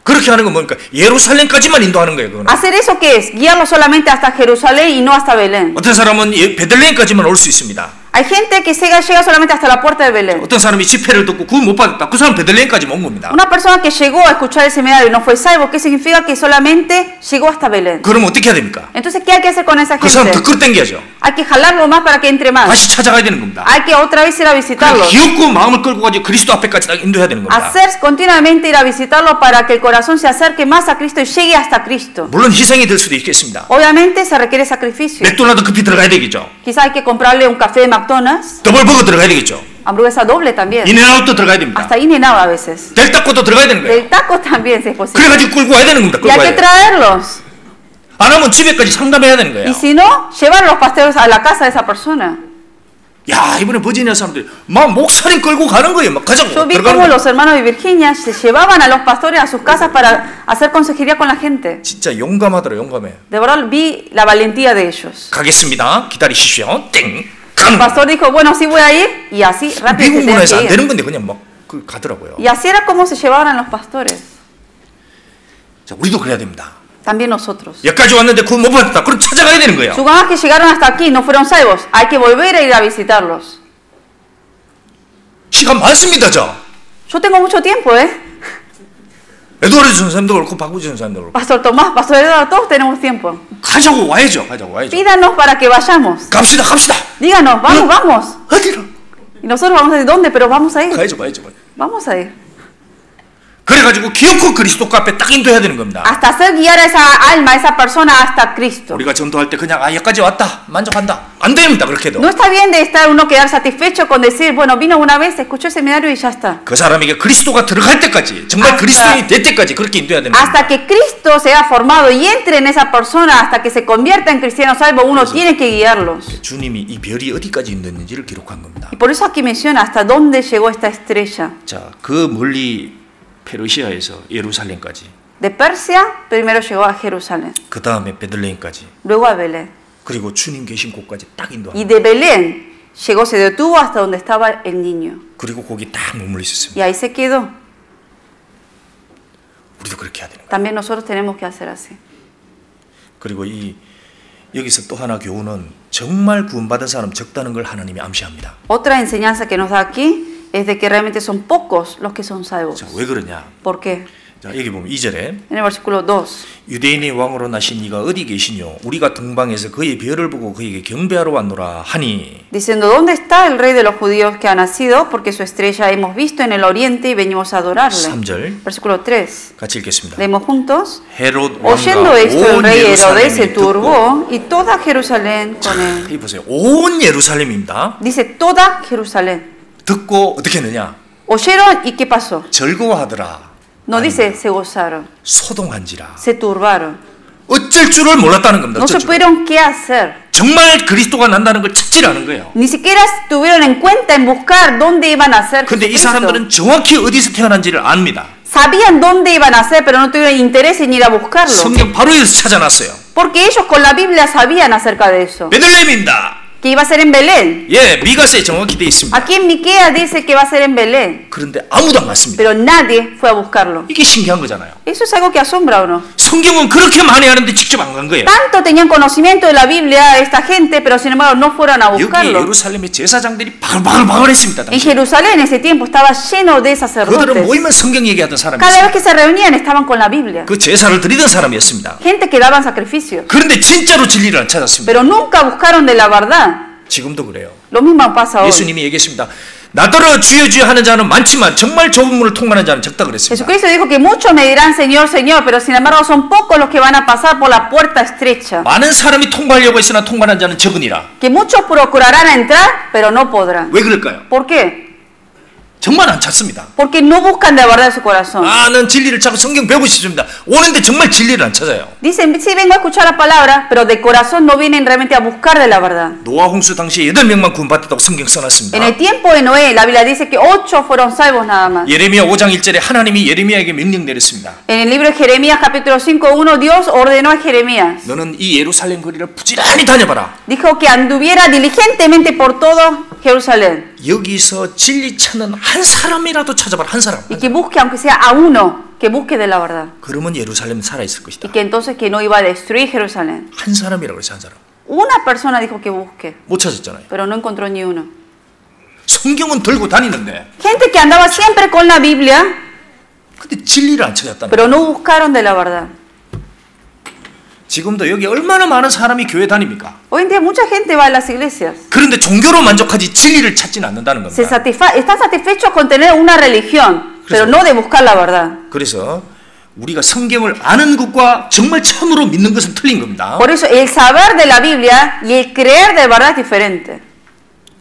그렇게 하는 건 뭡니까? 예루살렘까지만 인도하는 거예요. 그거는. Hacer eso ¿qué es? Guiarlos solamente hasta Jerusalén y no hasta Belén. 어떤 사람은 베들레헴까지만 올 수 있습니다. Hay gente que llega solamente hasta la puerta de Belén. 어떤 사람이 집회를 듣고 구원 못 받았다. 그 사람 베들레헴까지 온 겁니다. Una persona que llegó a escuchar el seminario y no fue salvo, ¿qué significa? Que solamente llegó hasta Belén. 그러면 어떻게 해야 됩니까? Entonces, ¿qué hay que hacer con esa 그 사람 gente? 더 끌어당겨야죠. Hay que jalarlo más para que entre más. 다시 찾아가야 되는 겁니다. Hay que otra vez ir a visitarlos. 기엽고 마음을 끌고 가지고 그리스도 앞에까지 딱 인도해야 되는 겁니다. Hacer continuamente ir a visitarlo para que el corazón se acerque más a Cristo y llegue hasta Cristo. 물론 희생이 될 수도 있겠습니다. Obviamente se requiere sacrificio. 맥도날드 커피 들어가야 되겠죠. Quizá hay que comprarle un café de McDonald's, 더블버거 들어가야 되겠죠. hamburguesa doble también. 인앤아웃도 들어가야 됩니다. Hasta In-N-Out a veces. 델타코도 들어가야 되는 거예요. Del taco también, si es posible. 그래가지고 끌고 와야 되는 겁니다. Y hay 끌고 que 와야 돼요. traerlos. 안 하면 집에까지 상담해야 되는 거예요. Y si no, llevar a los pastores a la casa de esa persona. 야, 이번에 버지니아 사람들이 막 목사님 끌고 가는 거예요. 막 가자고. Yo vi 들어가는 cómo 거예요. los hermanos de Virginia se llevaban a los pastores a sus casas para hacer consejería con la gente. 진짜 용감하더라, 용감해. De verdad vi la valentía de ellos. 가겠습니다. 기다리십시오. 땡. El 가는 pastor dijo, bueno, sí voy a ir. Y así rápido 미국 se tenían 문화에서 안 que ir. 되는 건데 그냥 막 가더라고요. Y así era como se llevaban a los pastores. 자, 우리도 그래야 됩니다. También nosotros. 여기까지 왔는데 구원 못 받았다. 그럼 찾아가야 되는 거예요. Supongamos que llegaron hasta aquí y no fueron salvos. Hay que volver a ir a visitarlos. 시간 많습니다, 저. Yo tengo mucho tiempo, ¿eh? 에드워드 전사님도 그렇고 박우지 전사님도 그렇고. Pastor Tomás, Pastor Eduardo, todos tenemos tiempo. 가자고 와야죠. 와야죠. Pídanos para que vayamos. 갑시다. Díganos, vamos, vamos. 어디로? Y nosotros vamos a decir, ¿dónde? Pero vamos a ir. 가야죠. Vamos a ir. 그래가지고 기어코 그리스도 앞에 딱 인도해야 되는 겁니다. Hasta hacer guiar a esa alma, a esa persona hasta Cristo. 우리가 전도할 때 그냥 여기까지 왔다. 만족한다. 안 됩니다. 그렇게 해도. No está bien de estar uno quedar satisfecho con decir, bueno, vino una vez, escuchó el seminario y ya está. 그 사람에게 그리스도가 들어갈 때까지, 정말 그리스도인이 될 때까지 그렇게 인도해야 됩니다. Hasta que Cristo sea formado y entre en esa persona, hasta que se convierta en cristiano salvo, uno tiene que guiarlos. 주님이 이 별이 어디까지 있는지를 기록한 겁니다. Y por eso aquí menciona hasta dónde llegó esta estrella. 자, 그 멀리 페르시아에서 예루살렘까지, De Persia, primero llegó a Jerusalén, 그 다음에 베들레헴까지, luego a Belén. 그리고 주님 계신 곳까지 딱 Y 인도합니다. de Belén llegó, se detuvo hasta donde estaba el niño. 그리고 거기 딱 머물러 있었습니다. Y ahí se quedó. 우리도 그렇게 해야 되는 거예요. También nosotros tenemos que hacer así. 그리고 여기서 또 하나 교훈은 정말 구원받은 사람 적다는 걸 하나님이 암시합니다. Otra enseñanza que nos da aquí es de que realmente son pocos los que son salvos. 자, 왜 그러냐? ¿Por qué? 자, 여기 보면 2절에 En el versículo 2. 유대인의 왕으로 나신 이가 어디 계시뇨? 우리가 동방에서 그의 별을 보고 그에게 경배하러 왔노라 하니. Diciendo, ¿dónde está el rey de los judíos que ha nacido? Porque su estrella hemos visto en el oriente y venimos a adorarle. 3절 Versículo 3. 같이 읽겠습니다. Leemos juntos. 헤롯 Oyendo 왕과 esto, el 온 rey Herodes 예루살렘이 se 듣고. turbó y toda Jerusalén con él. 이 보세요. 온 예루살렘입니다. Dice, toda Jerusalén. 듣고 어떻게 했느냐? Oyeron y ¿qué pasó? 즐거워하더라. No dice, se gozaron, 소동한지라. se turbaron. 어쩔 줄을 몰랐다는 겁니다. No se 어쩔 줄. supieron qué hacer. 정말 그리스도가 난다는 걸 찾지라는 거예요. Ni siquiera tuvieron en cuenta en buscar dónde iban a nacer 근데 이 Jesucristo. 사람들은 정확히 어디서 태어난지를 압니다. Sabían dónde iban a nacer, pero no tuvieron interés en ir a buscarlo. 성경 바로 여기서 찾아놨어요. Porque ellos con la Biblia sabían acerca de eso. 베들레헴입니다. Que iba a ser en Belén. 예, 미가서에 정확히 돼 있습니다. Aquí en Miqueas dice que va a ser en Belén. 그런데 아무도 안 갔습니다. Pero nadie fue a buscarlo. 이게 신기한 거잖아요. Eso es algo que asombra, ¿o no? 성경은 그렇게 많이 하는데 직접 안 간 거예요. Tanto tenían conocimiento de la Biblia esta gente, pero sin embargo no fueron a 여기 buscarlo. 예루살렘의 제사장들이 바글바글했습니다. En 당시. Jerusalén en ese tiempo estaba lleno de 그들은 sacerdotes. 모이면 성경 얘기하던 Cada 사람이었어요. vez que se reunían estaban con la Biblia. 그 제사를 드리던 사람이었습니다. Gente que daban sacrificios. 그런데 진짜로 진리를 안 찾았습니다. Pero nunca buscaron de la verdad. 지금도 그래요. Lo mismo pasa hoy. 예수님이 얘기했습니다. 나더러 주여 주여 하는 자는 많지만 정말 좁은 문을 통과하는 자는 적다 그랬습니다. Jesucristo dijo que muchos me dirán Señor, Señor, pero sin embargo son pocos los que van a pasar por la puerta estrecha. 많은 사람이 통과하려고 했으나 통과하는 자는 적으니라. Que muchos procurarán entrar, pero no podrán. 왜 그럴까요? ¿Por qué? 정말 안 찾습니다. Porque no buscan de verdad su corazón. 난 진리를 찾고 성경 배우고 싶습니다. 오는데 정말 진리를 안 찾아요. Dicen, sí, vengo a escuchar la palabra, pero de corazón no vienen realmente a buscar de la verdad. 노아 홍수 당시에 8명만 구원받았다고 성경 써놨습니다. En el tiempo de Noé, la Biblia dice que 8 fueron salvos nada más. 예레미야 5장 1절에 하나님이 예레미야에게 명령 내렸습니다. En el libro de Jeremías capítulo 5:1, Dios ordenó a Jeremías. 너는 이 예루살렘 거리를 부지런히 다녀봐라. Dijo que anduviera diligentemente por todo Jerusalén. 여기서 진리 찾는 한 사람이라도 찾아봐라. 한 사람. Y que busque, aunque sea a uno, que busque de la verdad. 그러면 예루살렘은 살아있을 Y 것이다. que entonces que no iba a destruir Jerusalén. 한 사람이라고 그랬어요. 한 사람. Una persona dijo que busque, 못 찾았잖아요. pero no encontró ni uno. 성경은 들고 다니는데 Gente que andaba siempre con la Biblia, 근데 진리를 안 찾았다는 거예요. pero no buscaron de la verdad. 지금도 여기 얼마나 많은 사람이 교회 다닙니까? Hoy en día mucha gente va a las iglesias. 그런데 종교로 만족하지 진리를 찾지는 않는다는 겁니다. Están satisfechos con tener una religión, pero no de buscar la verdad. 그래서 우리가 성경을 아는 것과 정말 참으로 믿는 것은 틀린 겁니다. Por eso el saber de la Biblia y el creer de verdad es diferente.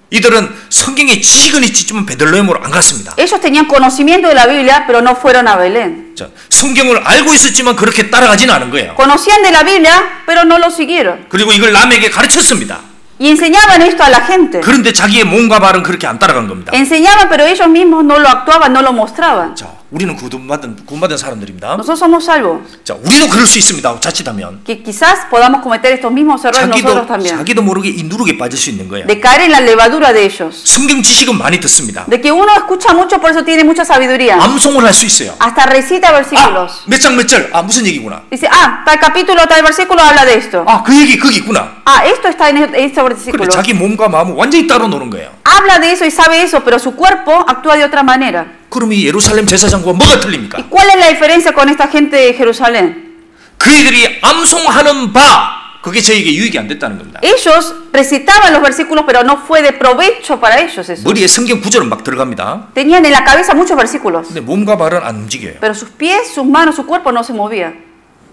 이들은 성경에 지식은 있지만 베들레헴으로 안 갔습니다. Ellos tenían conocimiento de la Biblia, pero no fueron a Belén. 자, 성경을 알고 있었지만 그렇게 따라가지는 않은 거예요. Conocían de la Biblia, pero no lo siguieron. 그리고 이걸 남에게 가르쳤습니다. Y enseñaban esto a la gente. 그런데 자기의 몸과 발은 그렇게 안 따라간 겁니다. Enseñaban, pero ellos mismos no lo actuaban, no lo mostraban. 자, 우리는 구원받은 사람들입니다. Nosotros somos salvos. 자, 우리도 그럴 수 있습니다. 자칫하면. Que quizás podamos cometer estos mismos errores nosotros también. 자기도 모르게 이 누룩에 빠질 수 있는 거예요. De caer en la levadura de ellos. 성경 지식은 많이 듣습니다. De que uno escucha mucho, por eso tiene mucha sabiduría. 암송을 할 수 있어요. Hasta recita versículos. 몇 장 몇 절. 무슨 얘기구나. Dice, tal capítulo, tal versículo habla de esto. 그 얘기 거기 있구나. Esto está en este versículo. 근데 자기 몸과 마음은 완전히 따로 노는 거예요. Habla de eso y sabe eso, pero su cuerpo actúa de otra manera. 그럼 이 예루살렘 제사장과 뭐가 틀립니까? ¿Y cuál es la diferencia con esta gente de Jerusalén? 그들이 암송하는 바 그게 저에게 유익이 안 됐다는 겁니다. Ellos recitaban los versículos, pero no fue de provecho para ellos eso. 머리에 성경 구절은 막 들어갑니다. Tenían en la cabeza muchos versículos, 근데 몸과 발은 안 움직여요. pero sus pies, sus manos, su cuerpo no se movía.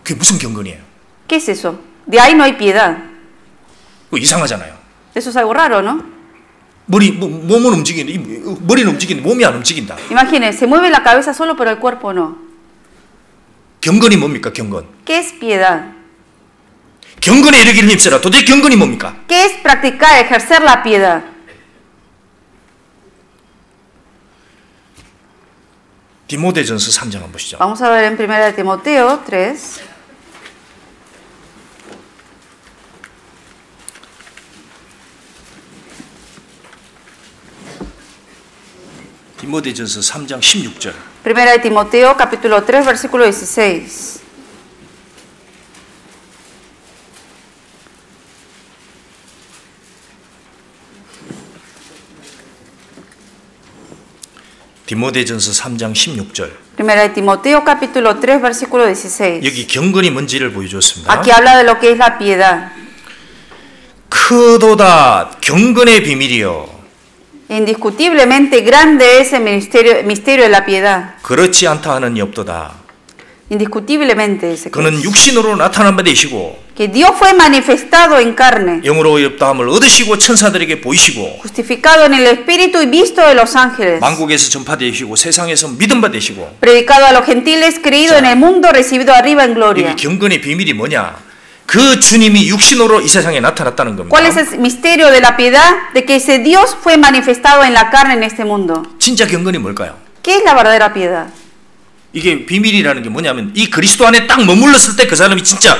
그게 무슨 경건이에요? ¿Qué es eso? De ahí no hay piedad. 그거 이상하잖아요. Eso es algo raro, ¿no? 몸은 움직이는데 머리는 움직이는데 몸이 안 움직인다. Imagínense, se mueve la cabeza solo, pero el cuerpo no. 경건이 뭡니까? 경건. ¿Qué es piedad? 경건에 이르기를 힘쓰라. 도대체 경건이 뭡니까? ¿Qué es practicar, ejercer la piedad? 디모데전서 3장 한번 보시죠. Vamos a ver en 1 Timoteo 3. 디모데전서 3장 16절. 1 Timoteo capítulo 3 versículo 16. 디모데전서 3장 16절. Primera de Timoteo capítulo 3 versículo 16. 여기 경건이 뭔지를 보여줬습니다. Aquí habla de lo que es la piedad. 크도다 경건의 비밀이요. Indiscutiblemente grande es el misterio de la piedad. 그렇지 않다 하는 이 없도다. Indiscutiblemente ese. 그는 육신으로 나타난 바 되시고 Que Dios fue manifestado en carne, 영으로 의롭다함을 얻으시고 천사들에게 보이시고 justificado en el Espíritu y visto de los ángeles, 만국에서 전파되시고 세상에서 믿음 받으시고. predicado a los gentiles, creído en el mundo, recibido arriba en gloria. 이게 경건의 비밀이 뭐냐? 그 주님이 육신으로 이 세상에 나타났다는 겁니다. ¿Cuál es el misterio de la piedad? De que ese Dios fue manifestado en la carne en este mundo. 진짜 경건이 뭘까요? ¿Qué es la verdadera piedad? 이게 비밀이라는 게 뭐냐면 이 그리스도 안에 딱 머물렀을 때 그 사람이 진짜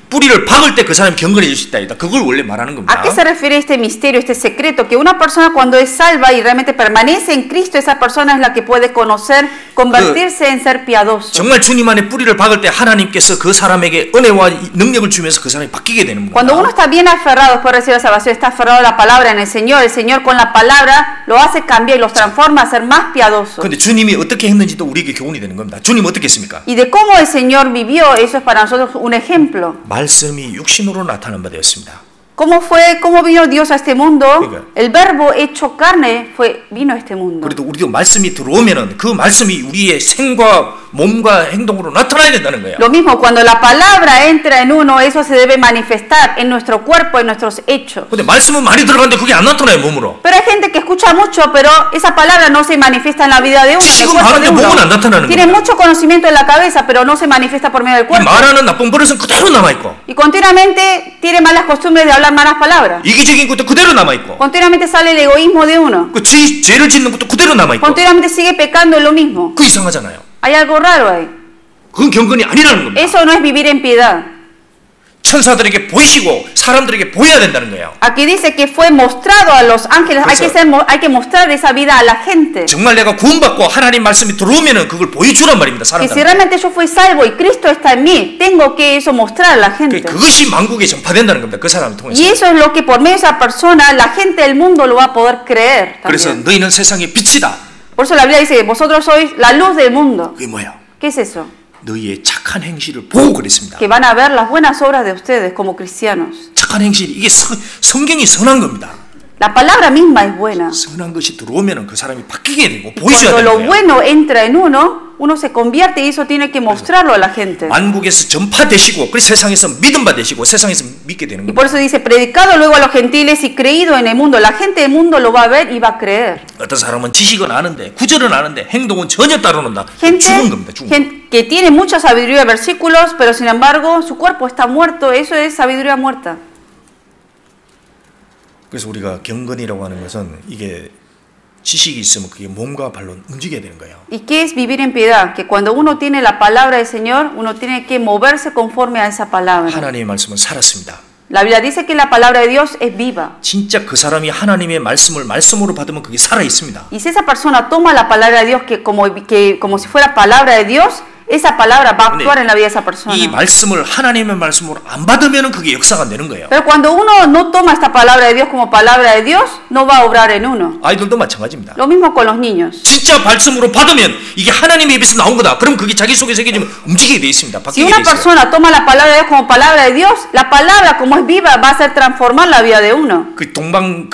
뿌리를 박을 때 그 사람이 경건해질 수 있다. 그걸 원래 말하는 겁니다. ¿A qué se refiere este misterio, este secreto? Que una persona cuando es salva y realmente permanece en Cristo, esa persona es la que puede conocer, convertirse en ser piadoso. 정말 주님 안에 뿌리를 박을 때 하나님께서 그 사람에게 은혜와 능력을 주면서 그 사람이 바뀌게 되는 겁니다. Cuando uno está bien aferrado después de recibir la salvación, está aferrado a la palabra en el Señor con la palabra lo hace cambiar y los transforma a ser más piadosos. 그런데 주님이 어떻게 했는지도 우리에게 교훈이 되는 겁니다. 주님 어떻게 했습니까? Y de cómo el Señor vivió, eso es para nosotros un ejemplo. 말씀이 육신으로 나타난 바 되었습니다. ¿Cómo vino Dios a este mundo? 그러니까. El verbo hecho carne vino a este mundo. 그래도 우리도 말씀이 들어오면은 그 말씀이 우리의 생과 몸과 행동으로 나타나야 된다는 거예요. Lo mismo, cuando la palabra entra en uno, eso se debe manifestar en nuestro cuerpo, en nuestros hechos. 근데 말씀은 많이 들어가는데 그게 안 나타나요, 몸으로. Pero hay gente que escucha mucho, pero esa palabra no se manifiesta en la vida de uno, en el 지식은 cuerpo de 많은데 몸은 안 uno. 나타나는 Tiene 거예요. mucho conocimiento en la cabeza, pero no se manifiesta por medio del 이 cuerpo. 말하는 나쁜 버릇은 그대로 남아있고 Y continuamente tiene malas costumbres de hablar malas palabras. 이기적인 것도 그대로 남아있고 Continuamente sale el egoísmo de uno. 그 죄를 짓는 것도 그대로 남아있고 Continuamente sigue pecando en lo mismo. 그 이상하잖아요. Hay algo raro ahí. 그건 경건이 아니라는 겁니다. Eso no es vivir en piedad. 천사들에게 보이시고 사람들에게 보여야 된다는 거예요. Aquí dice que fue mostrado a los ángeles. Hay que mostrar esa vida a la gente. 정말 내가 구원받고 하나님 말씀이 들어오면은 그걸 보여주란 말입니다. Que si 사람들한테. realmente yo fui salvo y Cristo está en mí, tengo que eso mostrar a la gente. 그것이 만국에 전파된다는 겁니다. 그 사람을 통해서. Y eso es lo que por medio de esa persona la gente del mundo lo va a poder creer. 그래서 También. 너희는 세상의 빛이다. Por eso la Biblia dice que vosotros sois la luz del mundo. 그게 뭐야? ¿Qué es eso? 너희의 착한 행실을 보고 그랬습니다. Que van a ver las buenas obras de ustedes como cristianos. 착한 행실 이게 성경이 선한 겁니다. La palabra misma es buena. 선한 것이 들어오면은 그 사람이 바뀌게 되고 Y 보여줘야 cuando 되는 lo 거예요. bueno entra en uno se convierte y eso tiene que mostrarlo a la gente. 만국에서 전파되시고 그 세상에서 믿음 받으시고 세상에서 믿게 되는 Y 겁니다. por eso dice, predicado luego a los gentiles y creído en el mundo. La gente del mundo lo va a ver y va a creer. 어떤 사람은 지식은 아는데 구절은 아는데 행동은 전혀 따르는다. Gente, 죽은 겁니다. 죽은. gente que tiene mucha sabiduría de versículos, pero sin embargo su cuerpo está muerto. Eso es sabiduría muerta. 그래서 우리가 경건이라고 하는 것은 이게 지식이 있으면 그게 몸과 발로 움직여야 되는 거예요. ¿Y qué es vivir en piedad? Que cuando uno tiene la palabra del Señor, uno tiene que moverse conforme a esa palabra. 하나님의 말씀은 살았습니다. La Biblia dice que la palabra de Dios es viva. 진짜 그 사람이 하나님의 말씀을 말씀으로 받으면 그게 살아 있습니다. Y si esa persona toma la palabra de Dios como si fuera palabra de Dios, esa palabra va a actuar en la vida de esa persona. 이 말씀을 하나님의 말씀으로 안 받으면은 그게 역사가 안 되는 거예요. Pero cuando uno no toma esta palabra de Dios como palabra de Dios, no va a obrar en uno. 아이들도 마찬가지입니다. Lo mismo con los niños. 진짜 말씀으로 받으면 이게 하나님의 입에서 나온 거다. 그럼 그게 자기 속에 새겨지면 움직이게 돼 있습니다. Si 바뀌게 돼 una 있어요. persona toma la palabra de Dios como palabra de Dios, la palabra como es viva va a hacer transformar la vida de uno. 그 동방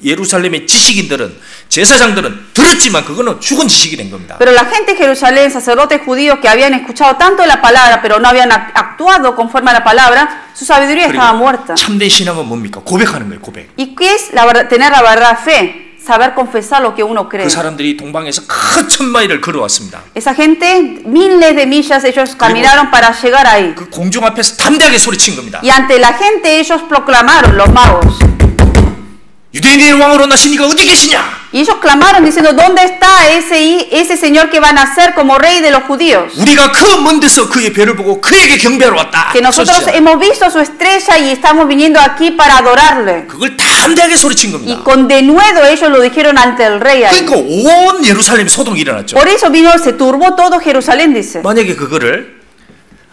예루살렘의 지식인들은 제사장들은 들었지만 그거는 죽은 지식이 된 겁니다. Pero la gente de Jerusalén, sacerdotes judíos que habían escuchado tanto de la palabra, pero no habían actuado conforme a la palabra, su sabiduría estaba muerta. 참된 신앙은 뭡니까? 고백하는 거예요. 고백. ¿Y qué es tener la verdad fe? Saber confesar lo que uno cree. 그 사람들이 동방에서 큰 천마일을 걸어왔습니다. Esa gente, miles de millas ellos caminaron para llegar ahí. 그 공중 앞에서 담대하게 소리친 겁니다. Y ante la gente ellos proclamaron, los magos. 유대인의 왕으로 나신 이가 어디 계시냐? Y ellos clamaron diciendo, ¿dónde está ese señor que va a nacer como rey de los judíos? 우리가 그 먼 데서 그의 별을 보고 그에게 경배하러 왔다. Que nosotros hemos visto su estrella y estamos viniendo aquí para adorarle. 그걸 담대하게 소리친 Y 겁니다. con denuedo ellos lo dijeron ante el rey ahí. 그러니까 온 예루살렘 소동이 일어났죠. Por eso se turbó todo Jerusalén, dice. 만약에 그거를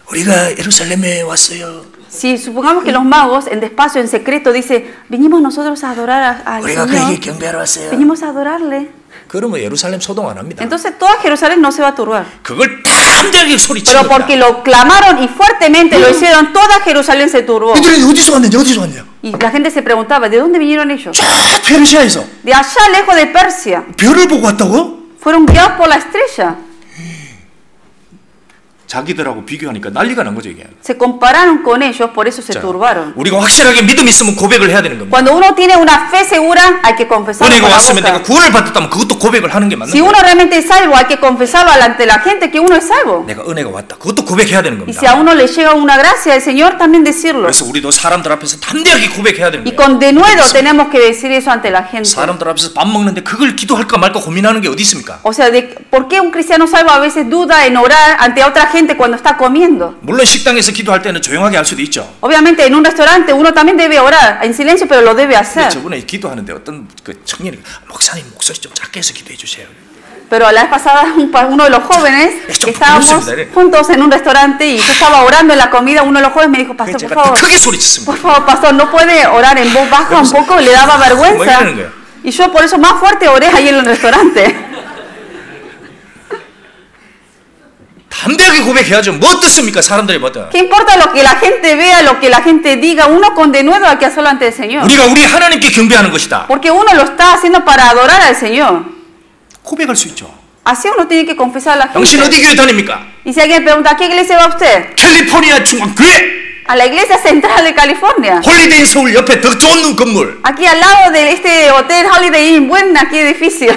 우리가 예루살렘에 왔어요. Si supongamos que los magos en despacio, en secreto, dice, vinimos nosotros a adorar al 우리가 Señor, 그에게 경배하러 왔어요. venimos a adorarle. 그러면 예루살렘 소동 안 합니다. Entonces toda Jerusalén no se va a turbar. 그걸 담대하게 소리치는 Pero porque 겁니다. lo clamaron y fuertemente lo hicieron, toda Jerusalén se turbó. 이들이 어디서 왔느냐, 어디서 왔냐? Y la gente se preguntaba, ¿de dónde vinieron ellos? 저 페르시아에서 De allá lejos de Persia. 별을 보고 왔다고? Fueron guiados por la estrella. 자기들하고 비교하니까 난리가 난 거죠, 이게. Se compararon con ellos, por eso se 자, turbaron. 우리가 확실하게 믿음이 있으면 고백을 해야 되는 겁니다. Cuando uno tiene una fe segura, hay que confesarlo 은혜가 con la 왔으면 내가 boca. 구원을 받았다면 그것도 고백을 하는 게 맞는 Si 거예요. uno realmente es salvo, hay que confesarlo ante la gente que uno es salvo. 내가 은혜가 왔다. 그것도 고백해야 되는 Y si a 겁니다. uno le llega una gracia del Señor, también decirlo. 그래서 우리도 사람들 앞에서 담대하게 고백해야 되는 Y 거예요. con denuedo tenemos que decir eso ante la gente. 사람들 앞에서 밥 먹는데 그걸 기도할까 말까 고민하는 게 어디 있습니까? O sea, ¿por qué un cristiano salvo a veces duda en orar ante otra gente cuando está comiendo? 물론 식당에서 기도할 때는 조용하게 할 수도 있죠. Obviamente en un restaurante uno también debe orar en silencio, pero lo debe 근데 hacer. 저번에 기도하는데 어떤 그 청년이 목사님 목소리 좀 작게 해서 기도해 주세요. Pero la vez pasada uno de los jóvenes que estábamos juntos en un restaurante y yo estaba orando en la comida, uno de los jóvenes me dijo, pastor, por 제가 favor, 크게 소리쳤습니다. por favor, pastor, no puede orar en voz baja un poco, le daba vergüenza. Y yo por eso más fuerte oré ahí en el restaurante. 담대하게 고백해야죠. 뭐 뜻습니까? 사람들이 뭐다. ¿Qué importa lo que la gente vea, lo que la gente diga? Uno con denuedo hay que hacerlo ante el Señor. 우리가 우리 하나님께 경배하는 것이다. Porque uno lo está haciendo para adorar al Señor. 고백할 수 있죠. Así uno tiene que confesar a la 당신 gente. 어디 교회 다닙니까? Y si alguien pregunta, ¿a qué iglesia va usted? 캘리포니아 중앙교회. A la iglesia central de California. 홀리데이 서울 옆에 더 좋은 건물. Aquí al lado de este hotel Holiday Inn, buen aquí edificio.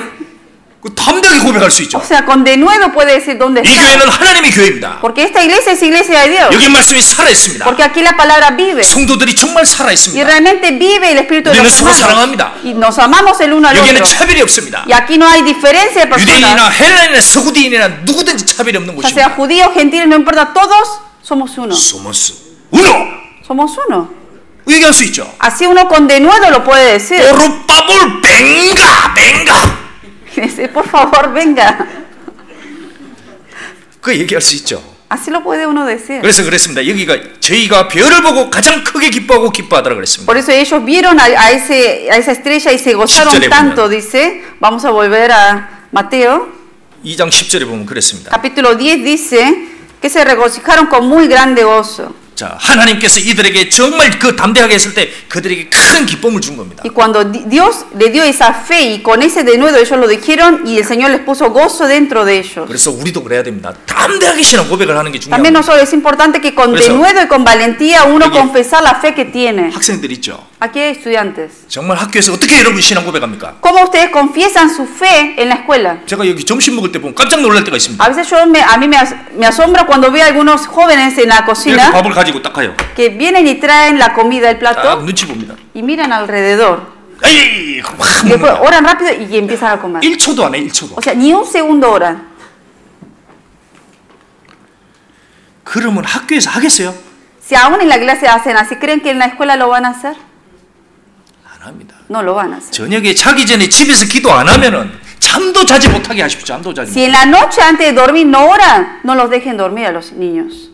그 담대하게 고백할 수 있죠. O sea, con denuedo puede decir dónde 이 está. 교회는 하나님의 교회입니다. Porque esta iglesia es iglesia de Dios. 여기 말씀이 살아 있습니다. Porque aquí la palabra vive. 성도들이 정말 살아 Y 있습니다. realmente vive el espíritu de 우리는 los 서로 hermanos. 사랑합니다. Y nos amamos el uno al 여기에는 otro. 차별이 없습니다. Y aquí no hay diferencia de 유대인이나 personas. 헬라인이나 서구디인이나 누구든지 차별이 없는 Ya sea 곳입니다. judíos, gentiles, no importa, todos somos uno. 소모스 우노 Somos uno. 얘기할 수 있죠. Así uno con denuedo lo puede decir. 오르빠볼 뱅가 Decir, por favor, venga. 그 얘기할 수 있죠. Así lo puede uno decir. 그래서 그랬습니다. 여기가 저희가 별을 보고 가장 크게 기뻐하고 기뻐하더라 그랬습니다. Por eso ellos vieron a esa estrella y se gozaron 10절에 tanto, 보면. dice. Vamos a volver a Mateo. 2장 10절에 보면 그랬습니다. Capítulo 10 dice que se regocijaron con muy grande gozo. 자, 하나님께서 이들에게 정말 그 담대하게 했을 때 그들에게 큰 기쁨을 준 겁니다. Y cuando Dios le dio esa fe y con ese denuedo ellos lo dijeron y el Señor les puso gozo dentro de ellos. 그래서 우리도 그래야 됩니다. 담대하게 신앙 고백을 하는 게 También 중요합니다. nosotros es importante que con 그래서 denuedo y con valentía uno 여기 confesar la fe que tiene. 학생들 있죠. Aquí hay estudiantes. 정말 학교에서 어떻게 여러분 신앙 고백합니까? ¿Cómo ustedes confiesan su fe en la escuela? 제가 여기 점심 먹을 때 보면 깜짝 놀랄 때가 있습니다. A veces a mí me asombra cuando veo a algunos jóvenes en la 이렇게 cocina 밥을 가지고 딱 가요. que vienen y traen la comida, el 딱 plato, 눈치 봅니다. y miran alrededor. 에이, 막 Y después 먹는 거야. oran rápido y empiezan a comer. 1초도 안 해, 1초도. O sea, ni un segundo oran. 그러면 학교에서 하겠어요? Si aún en la iglesia hacen así, ¿creen que en la escuela lo van a hacer? 안 합니다. No lo van a hacer. 저녁에 자기 전에 집에서 기도 안 하면은 잠도 자지 못하게 하십시오. 잠도 자지 Si en la noche antes de dormir no oran, no los dejen dormir a los niños.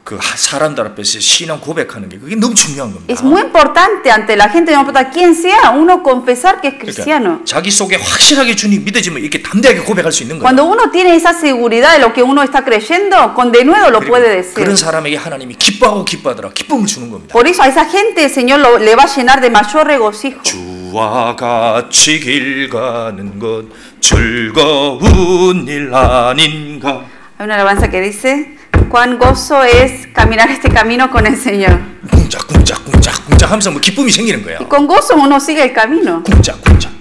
그 사람들 앞에서 신앙 고백하는 게 그게 너무 중요한 겁니다. Es muy importante ante la gente, no importa quién sea, uno confesar que es cristiano. 그러니까 자기 속에 확실하게 주님 믿어지면 이렇게 담대하게 고백할 수 있는 거예요. Cuando uno tiene esa seguridad de lo que uno está creyendo, con denuedo lo puede decir. 그런 사람에게 하나님이 기뻐하고 기뻐하더라. 기쁨을 주는 겁니다. Por eso a esa gente el Señor le va a llenar de mayor regocijo. 주와 같이 길 가는 것 즐거운 일 아닌가. Hay una alabanza que dice, cuán gozo es caminar este camino con el Señor. 쿵짝쿵짝쿵짝쿵짝 하면서 뭐 기쁨이 생기는 거야. Y con gozo uno sigue el camino. 쿵짝쿵짝.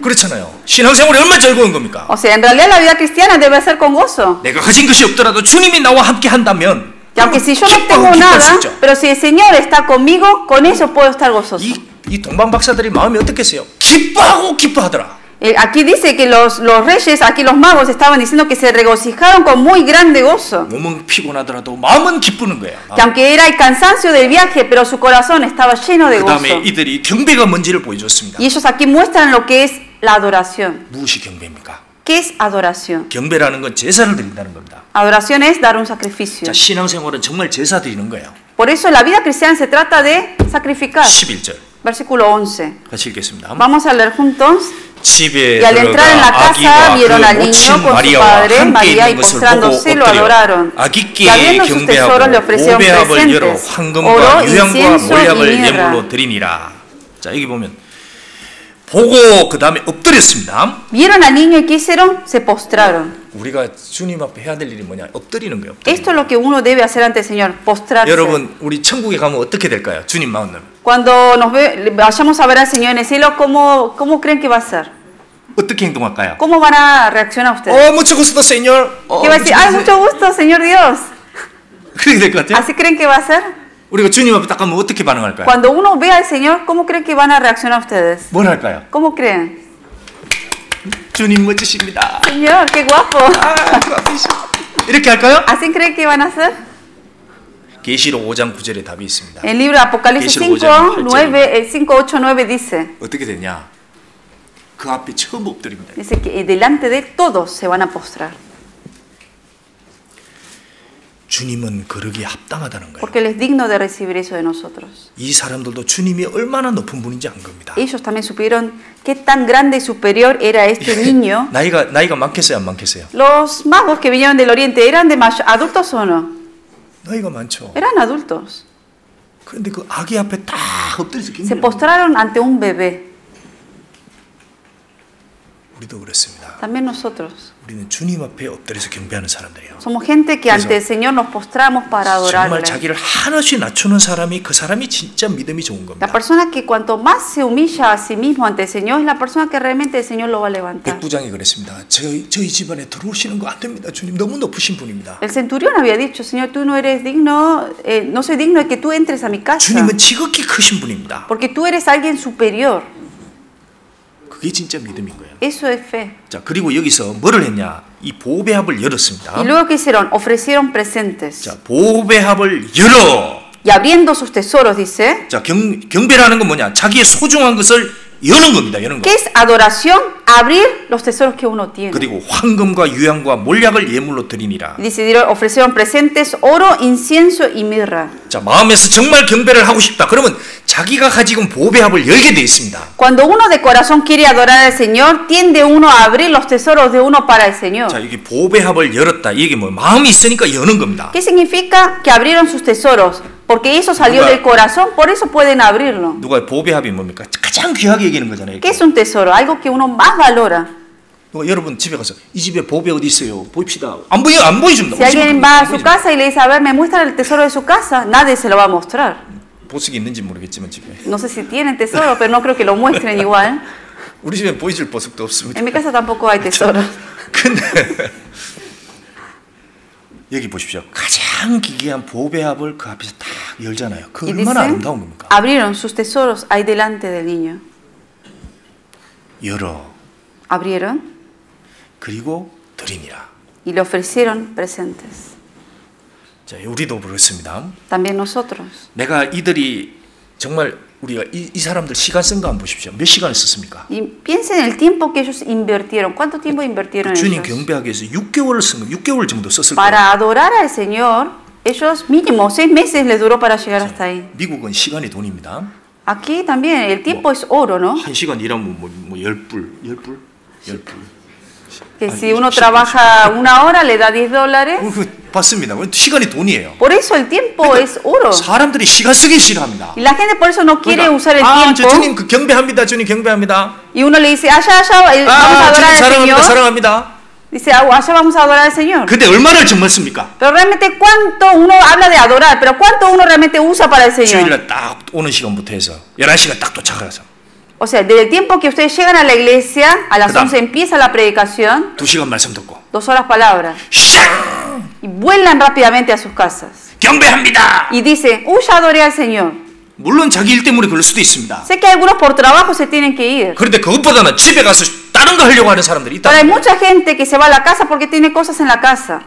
그렇잖아요. 신앙생활이 얼마나 즐거운 겁니까? O sea, en realidad la vida cristiana debe ser con gozo. 내가 가진 것이 없더라도 주님이 나와 함께 한다면 Y aunque si yo no tengo nada, pero si el Señor está conmigo, con eso puedo estar gozoso. 이 동방 박사들이 마음이 어떻겠어요? 기뻐하고 기뻐하더라. Aquí dice que los reyes, aquí los magos estaban diciendo que se regocijaron con muy grande gozo. 몸은 피곤하더라도 마음은 기쁘는 거야. Que aunque era el cansancio del viaje, pero su corazón estaba lleno de gozo. 그다음에 이들이 경배가 뭔지를 보여줬습니다. Y ellos aquí muestran lo que es la adoración. 무엇이 경배입니까? ¿Qué es adoración? 경배라는 건 제사를 드린다는 겁니다. Adoración es dar un sacrificio. 자, 신앙생활은 정말 제사 드리는 거예요. Por eso la vida cristiana se trata de sacrificar. 11절. Versículo 11. 같이 읽겠습니다. Vamos a leer juntos. 집에 Y al entrar en la casa vieron al niño con su padre María y postrándose lo adoraron. Y abriendo sus tesoros le ofrecieron presentes, oro, incienso y mirra. 자, 여기 보면 보고 그 다음에 엎드렸습니다. Vieron al niño y ¿qué hicieron? Se postraron. 우리가 주님 앞에 해야 될 일이 뭐냐? 엎드리는 거예요. Esto es lo que uno debe hacer ante el Señor, postrarse. 여러분, 우리 천국에 가면 어떻게 될까요? 주님 마음을. Cuando vayamos a ver al Señor en el cielo, ¿cómo creen que va a ser? 어떻게 행동할까요? ¿Cómo van a reaccionar ustedes? mucho gusto, Señor. ¿Qué va a decir? ¡Ay, mucho gusto, Señor Dios! 그렇게 될 것 같아요? ¿Así creen que va a ser? 우리가 주님 앞에 딱 가면 어떻게 반응할까요? Cuando uno ve al Señor, ¿cómo creen que van a reaccionar ustedes? 뭘 할까요? ¿Cómo creen? 주님 멋지십니다. Señor, qué guapo. 이렇게 할까요? ¿Así creen que van a hacer? 계시록 5장 9절에 답이 있습니다. El libro Apocalipsis 5, 8, 9 dice. 어떻게 되냐? 그 앞에 처음 엎드립니다. Dice que delante de todos se van a postrar. 주님은 그러기에 합당하다는 거예요. Porque Él es digno de recibir eso de nosotros. 이 사람들도 주님이 얼마나 높은 분인지 안 겁니다. Ellos también supieron qué tan grande y superior era este niño. 나이가 많겠어요, 안 많겠어요? Los magos que vinieron del oriente eran de adultos o no? 나이가 많죠. Eran adultos. 그런데 그 아기 앞에 딱 엎드려서 Se postraron ante un bebé. 우리도 그렇습니다. También nosotros. 우리는 주님 앞에 엎드려서 경배하는 사람들이에요. Somos gente que ante el Señor nos postramos para adorarle. 정말 자기를 하나씩 낮추는 사람이 그 사람이 진짜 믿음이 좋은 겁니다. La persona que cuanto más se humilla a sí mismo ante el Señor es la persona que realmente el Señor lo va a levantar. 백부장이 그랬습니다. 저희 집안에 들어오시는 거 안 됩니다. 주님 너무 높으신 분입니다. El centurión había dicho, Señor, tú no eres digno, no soy digno de que tú entres a mi casa. 주님은 지극히 크신 분입니다. Porque tú eres alguien superior. 그게 진짜 믿음인 거예요. Eso es fe. 자, 그리고 여기서 뭐를 했냐? 이 보배합을 열었습니다. Y luego ¿qué hicieron? Ofrecieron presentes. 자, 보배합을 열어. Y abriendo sus tesoros, dice. 자, 경배라는 건 뭐냐? 자기의 소중한 것을 여는 겁니다. 여는 거. ¿Qué es adoración? Abrir los tesoros que uno tiene. 그리고 황금과 유향과 몰약을 예물로 드리니라. Decidieron, ofrecieron presentes, oro, incienso y mirra. 자, 마음에서 정말 경배를 하고 싶다. 그러면 자기가 가지고 보배합을 열게 돼 있습니다. Cuando uno de corazón quiere adorar al Señor, tiende uno a abrir los tesoros de uno para el Señor. 자, 여기 보배합을 열었다. 이게 뭐 마음이 있으니까 여는 겁니다. ¿Qué significa? Que abrieron sus tesoros. Porque eso salió del corazón, por eso pueden abrirlo. 누가 보배합이 뭡니까? 가장 귀하게 여기는 거잖아요. ¿Qué es un tesoro? Algo que uno más valora. 여러분 집에 가서 이 집에 보배 어디 있어요? 보입시다. 안 보여준다. Si alguien va a su casa y le dice, a ver, me muestra el tesoro de su casa, nadie se lo va a mostrar. 보석이 있는지 모르겠지만 집에. No sé si tienen tesoro, pero no creo que lo muestren igual. 우리 집에 보여줄 보석도 없습니다. En mi casa tampoco hay tesoros. 근데 여기 보십시오. 가장 기괴한 보배합을 그 앞에서 딱 열잖아요. 그 얼마나 아름다운 겁니까? Abrieron sus tesoros ahí delante del niño. 열어. Abrieron. 그리고 드리니라. Y le ofrecieron presentes. 자, 우리도 그렇습니다. También nosotros. 내가 이들이 정말 우리가 이 사람들 시간 쓴 거 한번 보십시오. 몇 시간을 썼습니까? Y piensen en el tiempo que ellos invirtieron. ¿Cuánto tiempo invirtieron 주님 ellos? 경배하기 위해서 6개월을 쓴 거, 6개월 정도 썼을 거예요. Para adorar al Señor, ellos mínimo 6 meses les duró para llegar hasta ahí. 미국은 시간이 돈입니다. Aquí también el tiempo es oro, ¿no? 한 시간 일하면 뭐 10불. Que si uno trabaja una hora le da $10. 봤습니다. 시간이 돈이에요. Por eso el tiempo es oro. 사람들이 시간 쓰기 싫어합니다. Y la gente por eso no quiere usar el 저 tiempo. 주님 경배합니다. 주님 경배합니다. Y uno le dice, allá, vamos a adorar al Señor. 사랑합니다. Dice, allá vamos a adorar al Señor. 근데 얼마를 정말 씁니까? Pero realmente cuánto uno habla de adorar, pero cuánto uno realmente usa para el Señor. 주일날 딱 오는 시간부터 해서 11시간 딱 도착을 해서. O sea, desde el tiempo que ustedes llegan a la iglesia, a las 11 empieza la predicación. 2시간 말씀 듣고. 2 horas palabra. Y vuelan rápidamente a sus casas. 경배합니다. Y dicen, ya adoré al Señor. 물론 자기 일 때문에 그럴 수도 있습니다. Sé que algunos por trabajo se tienen que ir. 그런데 그것보다는 집에 가서 다른 거 하려고 하는 사람들이 있다. Pero hay mucha gente que se va a la casa porque tiene cosas en la casa.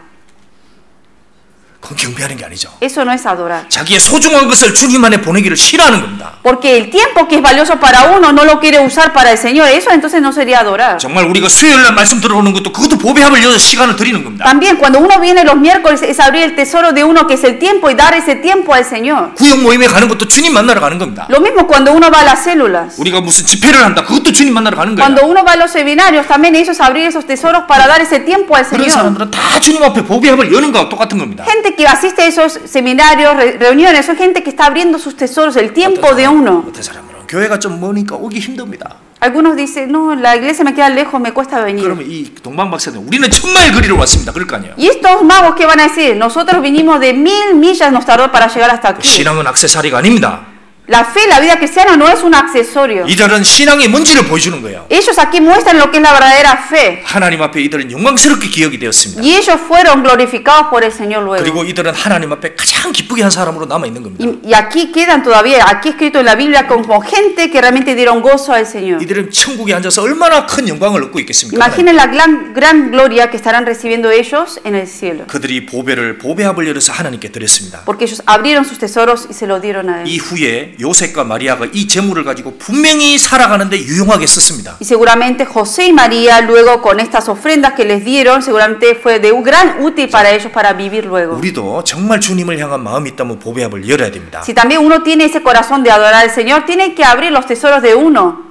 그건 경배하는 게 아니죠. Eso no es adorar. 자기의 소중한 것을 주님 안에 보내기를 싫어하는 겁니다. Porque el tiempo que es valioso para uno no lo quiere usar para el Señor. Eso entonces no sería adorar. 정말 우리가 수요일 날 말씀 들어오는 것도 그것도 보배합을 열어서 시간을 드리는 겁니다. También cuando uno viene los miércoles es abrir el tesoro de uno que es el tiempo y dar ese tiempo al Señor. 구역 모임에 가는 것도 주님 만나러 가는 겁니다. Lo mismo cuando uno va a las células. 우리가 무슨 집회를 한다. 그것도 주님 만나러 가는 거예요. Cuando uno va a los seminarios también eso es abrir esos tesoros para dar ese tiempo al 그런 Señor. 사람들은 다 주님 앞에 보배합을 여는 거와 똑같은 겁니다. Gente que asiste a esos seminarios, reuniones, son gente que está abriendo sus tesoros, el tiempo de uno. 어떤 사람은 교회가 좀 머니까 오기 힘듭니다. Algunos dicen, no, la iglesia me queda lejos, me cuesta venir. 그러면 이 동방박사들 우리는 1000마일 거리로 왔습니다. 그럴 거 아니에요. Y estos magos, ¿qué van a decir? Nosotros vinimos de 1000 millas, nos tardó para llegar hasta aquí. 신앙은 액세서리가 아닙니다. La fe, la vida cristiana no es un accesorio. 이들은 신앙의 뭔지를 보여주는 거예요. Ellos aquí muestran lo que es la verdadera fe. 하나님 앞에 이들은 영광스럽게 기억이 되었습니다. Y ellos fueron glorificados por el Señor luego. 그리고 이들은 하나님 앞에 가장 기쁘게 한 사람으로 남아 있는 겁니다. Y aquí quedan todavía, aquí escrito en la Biblia, como gente que realmente dieron gozo al Señor. 이들은 천국에 앉아서 얼마나 큰 영광을 얻고 있겠습니까? Imaginen la gran gloria que estarán recibiendo ellos en el cielo. 그들이 보배합을 열어서 하나님께 드렸습니다. Porque ellos abrieron sus tesoros y se lo dieron a él. 이후에 요셉과 마리아가 이 재물을 가지고 분명히 살아가는데 유용하게 썼습니다. Y seguramente José y María luego con estas ofrendas que les dieron seguramente fue de un gran útil para ellos para vivir luego. 우리도 정말 주님을 향한 마음이 있다면 보배합을 열어야 됩니다. Si también uno tiene ese corazón de adorar al Señor, tiene que abrir los tesoros de uno.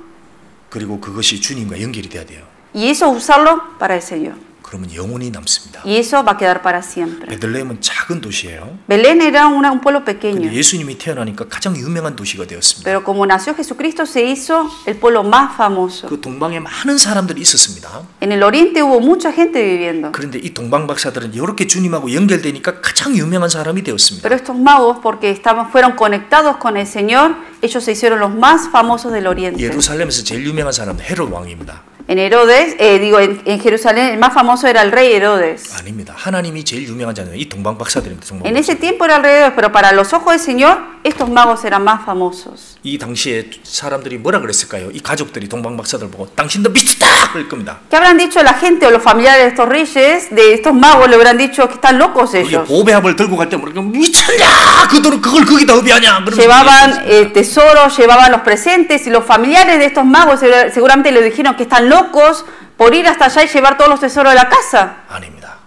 그리고 그것이 주님과 연결이 돼야 돼요. Y eso usarlo para el Señor. 그러면 영원히 남습니다. Y eso va a quedar para siempre. 베들레헴은 작은 도시예요. Belén era un pueblo pequeño. 근데 예수님이 태어나니까 가장 유명한 도시가 되었습니다. Pero como nació Jesucristo se hizo el pueblo más famoso. 그 동방에 많은 사람들이 있었습니다. En el oriente hubo mucha gente viviendo. 그런데 이 동방 박사들은 이렇게 주님하고 연결되니까 가장 유명한 사람이 되었습니다. Pero estos magos, porque fueron conectados con el Señor, ellos se hicieron los más famosos del oriente. 예루살렘에서 제일 유명한 사람은 헤롯 왕입니다. En Herodes, en Jerusalén, el más famoso era el rey Herodes. 아닙니다. 하나님이 제일 유명한 자는 이 동방 박사들입니다. En ese tiempo era el rey Herodes, pero para los ojos del Señor, estos magos eran más famosos. 이 당시에 사람들이 뭐라 그랬을까요? 이 가족들이 동방 박사들 보고 당신도 미쳤다 그럴 겁니다. ¿Qué habrán dicho la gente o los familiares de estos reyes, de estos magos, le habrán dicho que están locos ellos? 보배합을 들고 갈 때 뭐랄까 미쳤냐? 그걸 거기다 흡이하냐? Llevaban tesoros, llevaban los presentes y los familiares de estos magos seguramente le dijeron que están locos por ir hasta allá y llevar todos los tesoros de la casa. 아닙니다.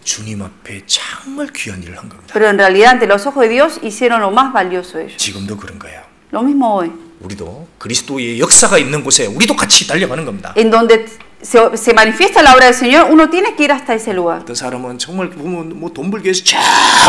주님 앞에 정말 귀한 일을 한 겁니다. Pero en realidad ante los ojos de Dios hicieron lo más valioso ellos. 지금도 그런 거예요. Lo mismo hoy. 우리도 그리스도의 역사가 있는 곳에 우리도 같이 달려가는 겁니다. En donde se manifiesta la obra del Señor, uno tiene que ir hasta ese lugar. 어떤 사람은 정말 보면 뭐 돈 벌기 위해서 저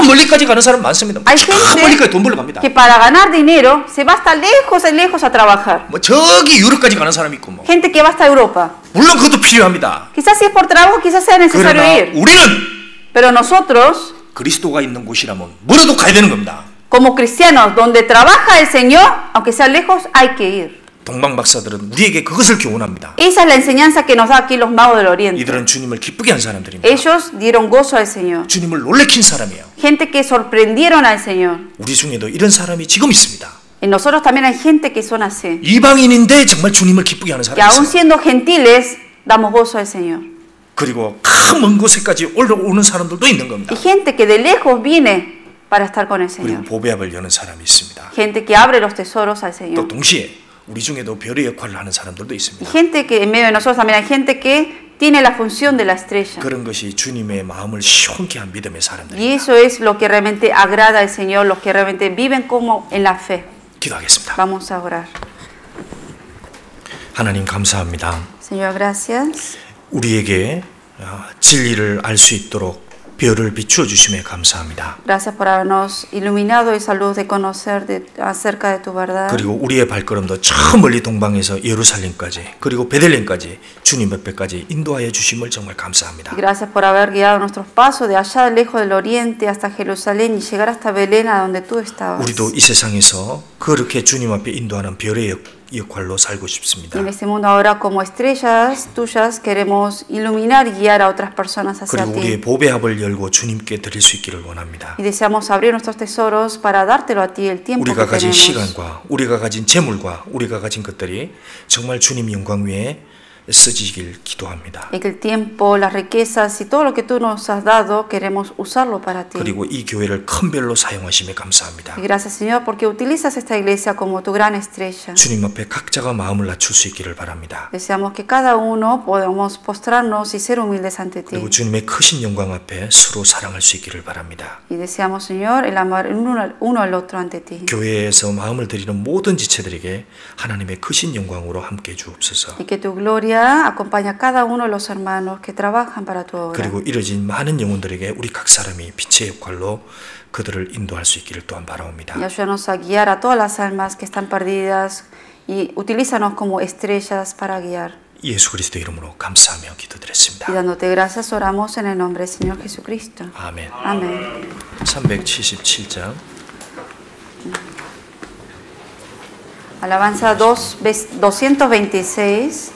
멀리까지 가는 사람 많습니다. Hay 저 gente 멀리까지 돈 벌러 갑니다. que para ganar dinero se va hasta lejos a trabajar. 뭐 저기 유럽까지 가는 사람이 있고 뭐. Gente que va hasta Europa. 물론 그것도 필요합니다. Quizás si es por trabajo, quizás sea necesario 그러나 ir. 우리는 Pero nosotros, 그리스도가 있는 곳이라면 뭐라도 가야 되는 겁니다. como cristianos, donde trabaja el Señor, aunque sea lejos, hay que ir. 동방 박사들은 우리에게 그것을 교훈합니다. Esa es la enseñanza que nos da aquí los magos del Oriente. 이들은 주님을 기쁘게 한 사람들입니다. Ellos dieron gozo al Señor. 주님을 놀래킨 사람이에요. Gente que sorprendieron al Señor. 우리 중에도 이런 사람이 지금 있습니다. En nosotros también hay gente que son así. 이방인인데 정말 주님을 기쁘게 하는 Que 사람이 aún 있어요. siendo gentiles, damos gozo al Señor. 그리고 큰 먼 곳에까지 올라오는 사람들도 있는 겁니다. Y gente que de lejos viene para estar con el 그리고 Señor. 보배합을 여는 사람이 있습니다. Gente que abre los tesoros al 또 Señor. 동시에 우리 중에도 별의 역할을 하는 사람들도 Y 있습니다. gente que en medio de nosotros también hay gente que tiene la función de la estrella. 그런 것이 주님의 마음을 시원케 한 믿음의 Y 사람들입니다. eso es lo que realmente agrada al Señor, los que realmente viven como en la fe. 기도하겠습니다. Vamos a orar. 하나님 감사합니다. Señor, gracias. 우리에게 진리를 알 수 있도록 별을 비추어 주심에 감사합니다. Gracias por habernos iluminado esa luz de conocer acerca de tu verdad. 그리고 우리의 발걸음도 저 멀리 동방에서 예루살렘까지 그리고 베들레헴까지 주님 앞에까지 인도하여 주심을 정말 감사합니다. Gracias por haber guiado nuestros pasos de allá lejos del oriente hasta Jerusalén y llegar hasta Belén a donde tú estabas. 우리도 이 세상에서 그렇게 주님 앞에 인도하는 별의 역할로 살고 싶습니다. Y en este mundo ahora como estrellas tuyas queremos iluminar y guiar a otras personas hacia 그리고 ti. 우리의 보배합을 열고 주님께 드릴 수 있기를 원합니다. Y deseamos abrir nuestros tesoros para dártelo a ti el tiempo que 우리가 가진 tenemos. 시간과 우리가 가진 재물과 우리가 가진 것들이 정말 주님 영광 위에 쓰시길 기도합니다. Y que el tiempo, las riquezas y todo lo que tú nos has dado, queremos usarlo para ti. 그리고 이 교회를 큰 별로 사용하심에 감사합니다. Y gracias, Señor, porque utilizas esta iglesia como tu gran estrella. 주님 앞에 각자가 마음을 낮출 수 있기를 바랍니다. Deseamos que cada uno podamos postrarnos y ser humildes ante ti. 그리고 주님의 크신 영광 앞에 서로 사랑할 수 있기를 바랍니다. Y deseamos, Señor, el amar uno al otro ante ti. 교회에서 마음을 드리는 모든 지체들에게 하나님의 크신 영광으로 함께 주옵소서. Y que tu gloria acompañe a cada uno de los hermanos que trabajan para tu obra. 그리고 이뤄진 많은 영혼들에게 우리 각 사람이 빛의 역할로 그들을 인도할 수 있기를 또한 바라옵니다. Y ayúdanos a guiar a todas las almas que están perdidas y utilízanos como estrellas para guiar. 예수 그리스도 이름으로 감사하며 기도드렸습니다. Y dándote gracias oramos en el nombre del Señor Jesucristo. 아멘. Amén. 377장. Alabanza 226.